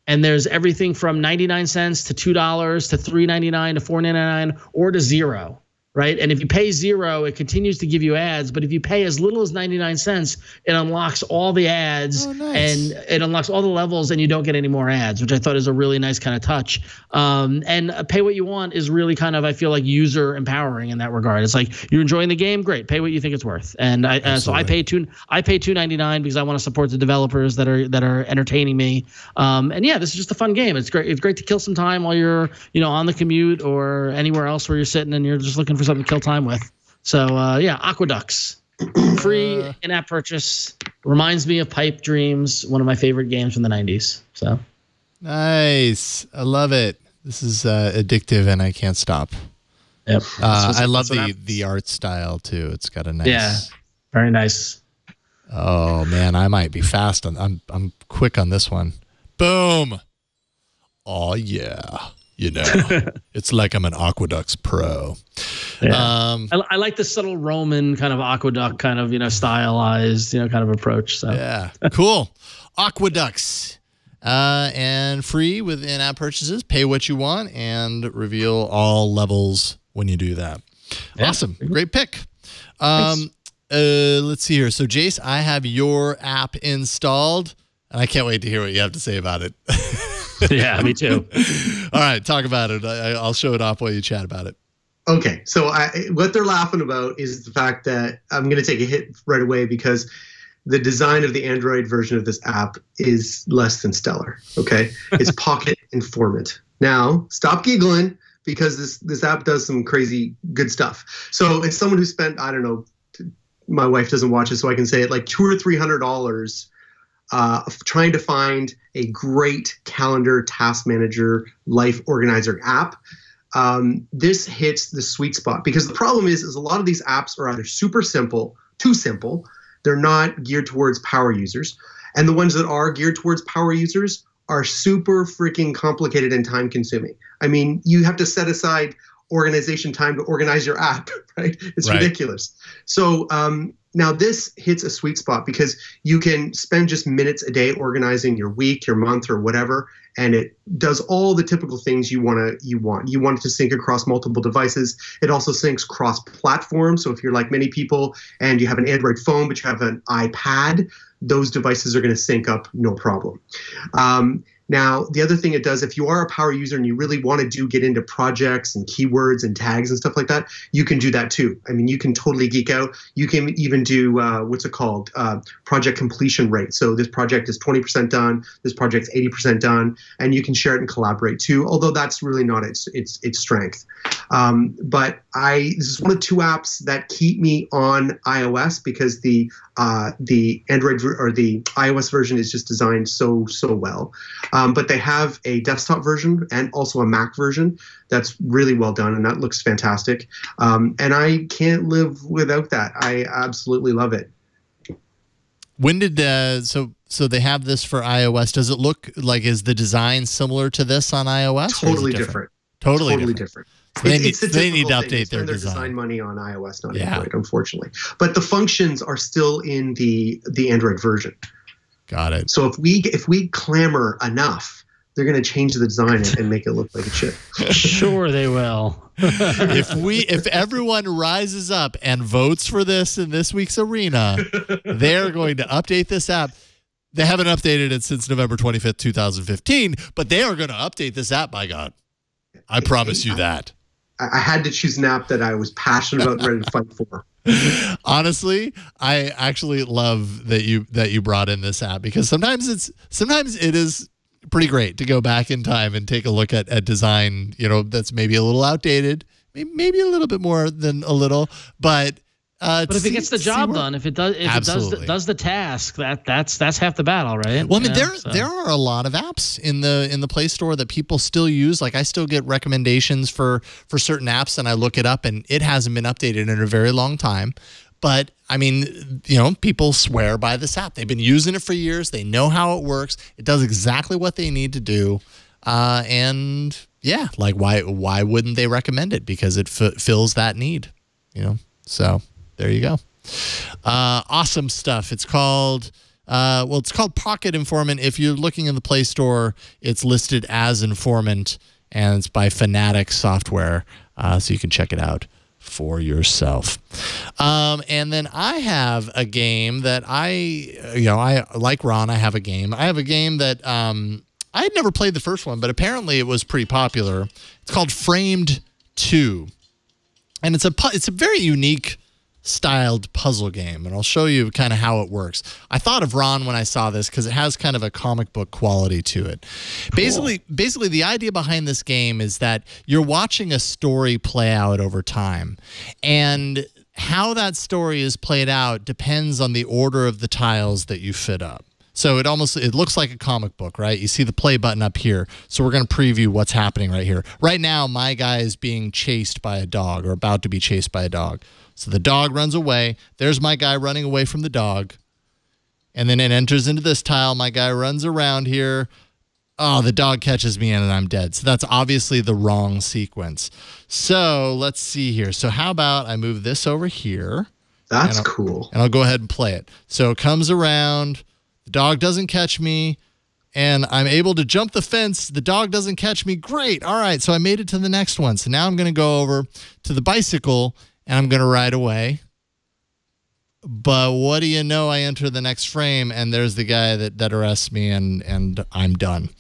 And there's everything from 99 cents to $2 to $3.99 to $4.99 or to 0, right? And if you pay 0, it continues to give you ads. But if you pay as little as 99 cents, it unlocks all the ads and it unlocks all the levels, and you don't get any more ads, which I thought is a really nice kind of touch. And pay what you want is really kind of, I feel like, user empowering in that regard. It's like, you're enjoying the game, great, pay what you think it's worth. And so I pay $2.99 because I want to support the developers that are entertaining me. And yeah, this is just a fun game. It's great. It's great to kill some time while you're on the commute or anywhere else where you're sitting and you're just looking for something to kill time with. So yeah, Aqueducts, free in-app purchase. Reminds me of Pipe Dreams, one of my favorite games from the 90s. So nice. I love it. This is addictive and I can't stop. Yep. I love the art style too. It's got a nice, very nice. Oh man, I might be fast on. I'm quick on this one. Boom. Oh yeah. It's like I'm an Aqueducts pro. Yeah. I like the subtle Roman kind of aqueduct kind of, stylized, kind of approach. So yeah, cool. Aqueducts. and free with in-app purchases. Pay what you want and reveal all levels when you do that. Yeah. Awesome. Great pick. Let's see here. So, Jace, I have your app installed, and I can't wait to hear what you have to say about it. Yeah, me too. All right, talk about it. I'll show it off while you chat about it. Okay, so what they're laughing about is the fact that I'm going to take a hit right away because the design of the Android version of this app is less than stellar. Okay, it's Pocket Informant. Now, stop giggling because this app does some crazy good stuff. So, it's someone who spent, I don't know, my wife doesn't watch it, so I can say it, like $200 or $300 trying to find a great calendar, task manager, life organizer app. This hits the sweet spot because the problem is a lot of these apps are either super simple, too simple. They're not geared towards power users. And the ones that are geared towards power users are super freaking complicated and time consuming. I mean, you have to set aside organization time to organize your app, right? It's ridiculous. So now this hits a sweet spot because you can spend just minutes a day organizing your week, your month, or whatever, and it does all the typical things you want. You want it to sync across multiple devices. It also syncs cross-platform. So if you're like many people and you have an Android phone but you have an iPad, those devices are going to sync up no problem. Now, the other thing it does, if you are a power user and you really want to get into projects and keywords and tags and stuff like that, you can do that too. I mean, you can totally geek out. You can even do, project completion rate. So this project is 20% done, this project's 80% done, and you can share it and collaborate too, although that's really not its strength. But this is one of 2 apps that keep me on iOS because the Android or the iOS version is just designed so well. But they have a desktop version and also a Mac version that's really well done, and that looks fantastic. And I can't live without that. I absolutely love it. When did so they have this for iOS? Does it look like, is the design similar to this on iOS? Totally different. Totally different. So they need to update their design money on iOS, not Android, unfortunately. But the functions are still in the Android version. Got it. So if we clamor enough, they're going to change the design and make it look like it should. Sure, they will. If everyone rises up and votes for this in this week's arena, they're going to update this app. They haven't updated it since November 25th, 2015, but they are going to update this app, by God. I promise you that. I had to choose an app that I was passionate about and ready to fight for. Honestly, I actually love that you brought in this app because sometimes it is pretty great to go back in time and take a look at design, that's maybe a little outdated, maybe a little bit more than a little, but if it gets the job done, if it does the task, that's half the battle, right? Well, I mean, there are a lot of apps in the Play Store that people still use. Like I still get recommendations for certain apps, and I look it up, and it hasn't been updated in a very long time. But I mean, people swear by this app. They've been using it for years. They know how it works. It does exactly what they need to do, and yeah, like why wouldn't they recommend it? Because it fills that need, So. There you go. Awesome stuff. It's called Pocket Informant. If you're looking in the Play Store, it's listed as Informant, and it's by Fanatic Software, so you can check it out for yourself. And then I have a game that I like Ron. I have a game that I had never played the first one, but apparently it was pretty popular. It's called Framed 2, and it's a very unique styled puzzle game, and I'll show you kind of how it works. I thought of Ron when I saw this because it has kind of a comic book quality to it. Cool. Basically, the idea behind this game is that you're watching a story play out over time, and how that story is played out depends on the order of the tiles that you fit up. So it looks like a comic book, right? You see the play button up here. So we're going to preview what's happening right here. Right now, my guy is being chased by a dog, or about to be chased by a dog. So the dog runs away. There's my guy running away from the dog. And then it enters into this tile. My guy runs around here. Oh, the dog catches me and I'm dead. So that's obviously the wrong sequence. So let's see here. So how about I move this over here? That's cool. And I'll go ahead and play it. So it comes around. The dog doesn't catch me. and I'm able to jump the fence. The dog doesn't catch me. Great. All right. So I made it to the next one. So now I'm going to go over to the bicycle and I'm going to ride away. But what do you know? I enter the next frame and there's the guy that arrests me and I'm done.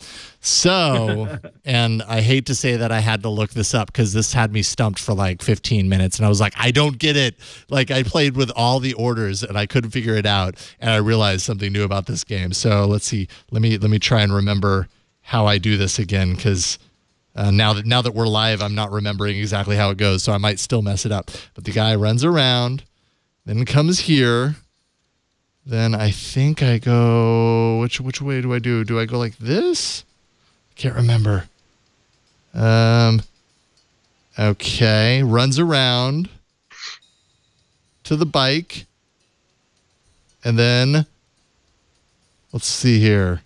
So, and I hate to say that I had to look this up because this had me stumped for like 15 minutes. And I was like, I don't get it. Like I played with all the orders and I couldn't figure it out. And I realized something new about this game. So let's see. Let me try and remember how I do this again because now that we're live, I'm not remembering exactly how it goes. So I might still mess it up. But the guy runs around, then comes here. Then I think I go, which way do I do? Do I go like this? Can't remember. Okay, runs around to the bike. And then, let's see here.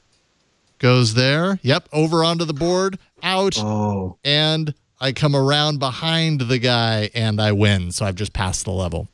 Goes there. Yep, over onto the board, out. Oh. And I come around behind the guy and I win. So I've just passed the level.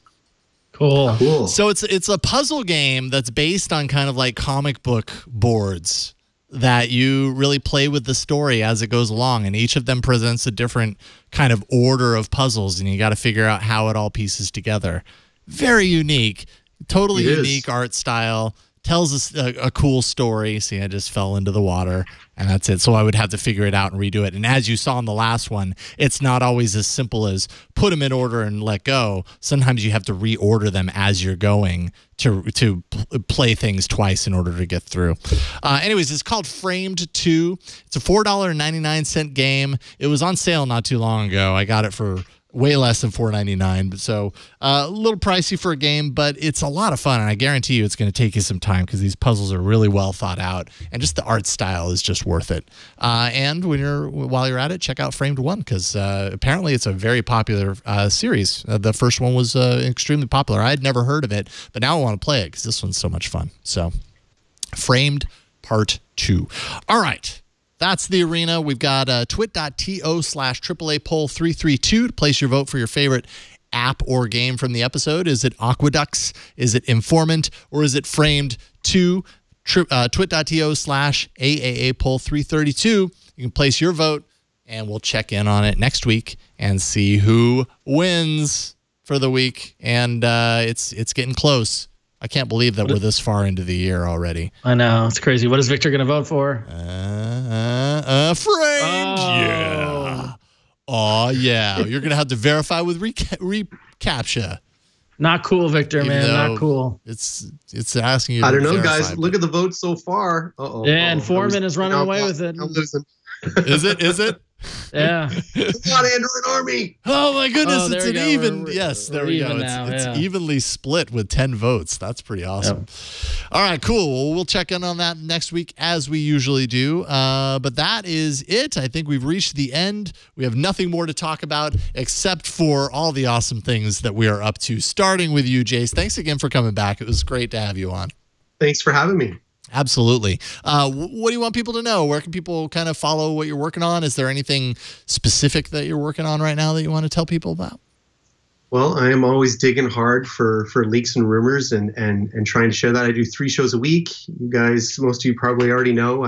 Cool. So it's a puzzle game that's based on kind of like comic book boards that you really play with the story as it goes along, and each of them presents a different kind of order of puzzles, and you got to figure out how it all pieces together. Very unique, totally unique art style. Tells us a cool story. See, I just fell into the water, and that's it. So I would have to figure it out and redo it. And as you saw in the last one, it's not always as simple as put them in order and let go. Sometimes you have to reorder them as you're going to play things twice in order to get through. Anyways, it's called Framed 2. It's a $4.99 game. It was on sale not too long ago. I got it for way less than $4.99, so a little pricey for a game, but it's a lot of fun, and I guarantee you it's going to take you some time because these puzzles are really well thought out, and just the art style is just worth it. And while you're at it, check out Framed 1 because apparently it's a very popular series. The first one was extremely popular. I had never heard of it, but now I want to play it because this one's so much fun. So, Framed Part 2. All right. That's the arena. We've got twit.to/AAA poll 332 to place your vote for your favorite app or game from the episode. Is it Aqueducts? Is it Informant? Or is it Framed 2? Twit.to/AAA poll 332. You can place your vote, and we'll check in on it next week and see who wins for the week. And it's getting close. I can't believe that we're this far into the year already. I know. It's crazy. What is Victor going to vote for? Framed. Yeah. Oh, yeah. You're going to have to verify with reCAPTCHA. Not cool, Victor, man. Not cool. It's asking you to I don't know, verify, guys. Look at the votes so far. Uh-oh. Yeah, and Foreman is running away with it. I'm losing. Is it? Yeah. Come on, Android Army. Oh my goodness, Oh, it's an go. even. Yes, there we go. It's evenly split with 10 votes. That's pretty awesome. Yep. All right, cool. Well, we'll check in on that next week as we usually do. But that is it. I think we've reached the end. We have nothing more to talk about except for all the awesome things that we are up to, starting with you, Jace. Thanks again for coming back. It was great to have you on. Thanks for having me. Absolutely. What do you want people to know? Where can people kind of follow what you're working on? Is there anything specific that you're working on right now that you want to tell people about? Well, I am always digging hard for leaks and rumors and trying to share that. I do 3 shows a week. You guys, most of you probably already know.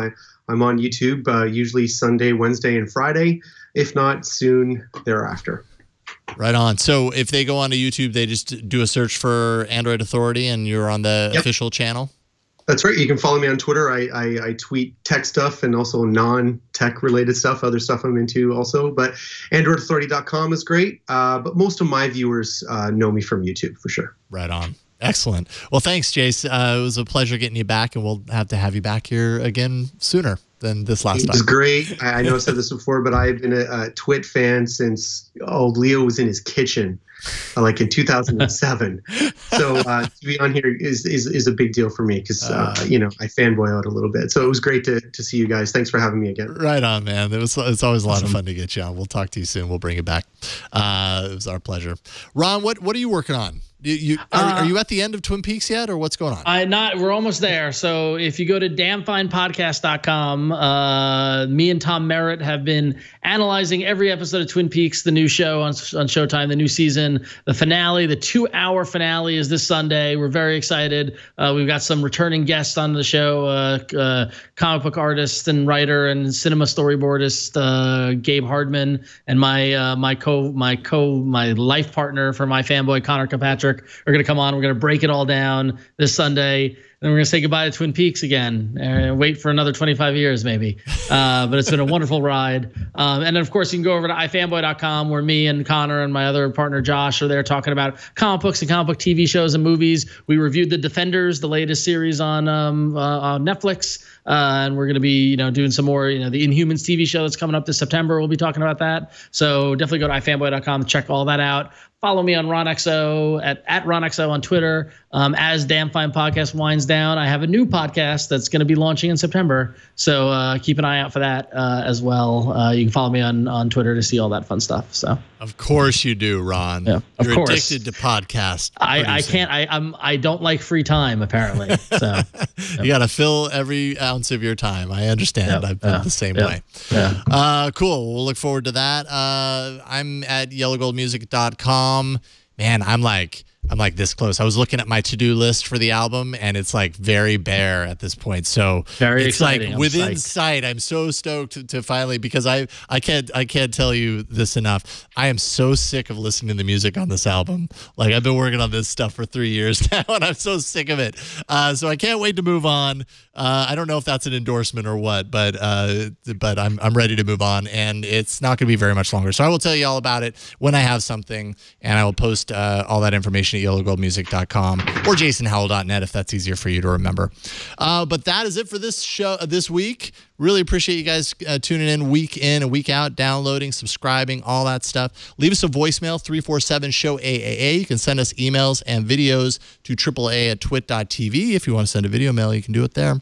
I'm on YouTube usually Sunday, Wednesday, and Friday, if not soon thereafter. Right on. So if they go onto YouTube, they just do a search for Android Authority and you're on the official channel? That's right. You can follow me on Twitter. I tweet tech stuff and also non-tech related stuff, other stuff I'm into also. But AndroidAuthority.com is great. But most of my viewers know me from YouTube for sure. Right on. Excellent. Well, thanks, Jace. It was a pleasure getting you back, and we'll have to have you back here again sooner than this last time. It was great. I know I said this before, but I've been a Twit fan since Leo was in his kitchen. Like in 2007. So to be on here is a big deal for me because, I fanboy out a little bit. So it was great to see you guys. Thanks for having me again. Right on, man. It's always a lot of fun to get you on. We'll talk to you soon. We'll bring it back. It was our pleasure. Ron, what are you working on? Are you at the end of Twin Peaks yet, or what's going on? We're almost there. So if you go to damnfinepodcast.com, me and Tom Merritt have been analyzing every episode of Twin Peaks, the new show on Showtime, the new season. season. The finale, the 2-hour finale, is this Sunday. We're very excited. We've got some returning guests on the show, comic book artist and writer and cinema storyboardist Gabe Hardman, and my life partner for my fanboy Connor Kilpatrick are going to come on. We're going to break it all down this Sunday. Then we're going to say goodbye to Twin Peaks again and wait for another 25 years maybe. But it's been a wonderful ride. And then, of course, you can go over to ifanboy.com where me and Connor and my other partner Josh are there talking about comic books and comic book TV shows and movies. We reviewed The Defenders, the latest series on Netflix. And we're going to be, doing some more, the Inhumans TV show that's coming up this September. We'll be talking about that. So definitely go to ifanboy.com to check all that out. Follow me on RonXO at RonXO on Twitter. As Damn Fine Podcast winds down, I have a new podcast that's going to be launching in September. So keep an eye out for that as well. You can follow me on Twitter to see all that fun stuff. So of course you do, Ron. Yeah, You're course. addicted to podcast. I can't. I don't like free time apparently. So you got to fill every ounce of your time. I understand. I've been the same way. Yeah. Cool. We'll look forward to that. I'm at yellowgoldmusic.com. Man, I'm like this close. I was looking at my to-do list for the album, and it's like very bare at this point. So very it's exciting. like within sight. I'm so stoked to finally, because I can't tell you this enough. I am so sick of listening to the music on this album. Like, I've been working on this stuff for 3 years now, and I'm so sick of it. So I can't wait to move on. I don't know if that's an endorsement or what, but I'm ready to move on, and it's not going to be very much longer. So I will tell you all about it when I have something, and I will post all that information at yellowgoldmusic.com or jasonhowell.net if that's easier for you to remember. But that is it for this show this week. Really appreciate you guys tuning in and week out, downloading, subscribing, all that stuff. Leave us a voicemail, 347-SHOW-AAA. You can send us emails and videos to AAA@twit.tv. If you want to send a video mail, you can do it there.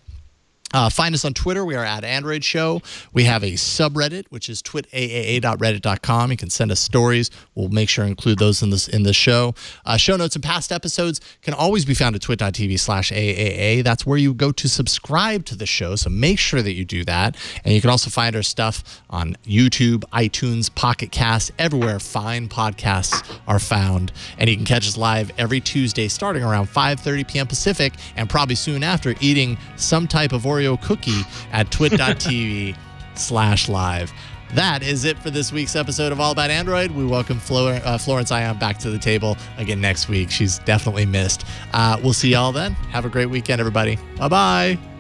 Find us on Twitter. We are at Android Show. We have a subreddit, which is twitaa.reddit.com. You can send us stories. We'll make sure to include those in the show. Show notes and past episodes can always be found at twit.tv/AAA. That's where you go to subscribe to the show, so make sure that you do that. And you can also find our stuff on YouTube, iTunes, Pocket Cast, everywhere fine podcasts are found. And you can catch us live every Tuesday starting around 5:30 p.m. Pacific, and probably soon after, eating some type of Oreo cookie at twit.tv/live. That is it for this week's episode of All About Android. We welcome Florence Ion back to the table again next week. She's definitely missed. We'll see y'all then. Have a great weekend, everybody. Bye-bye.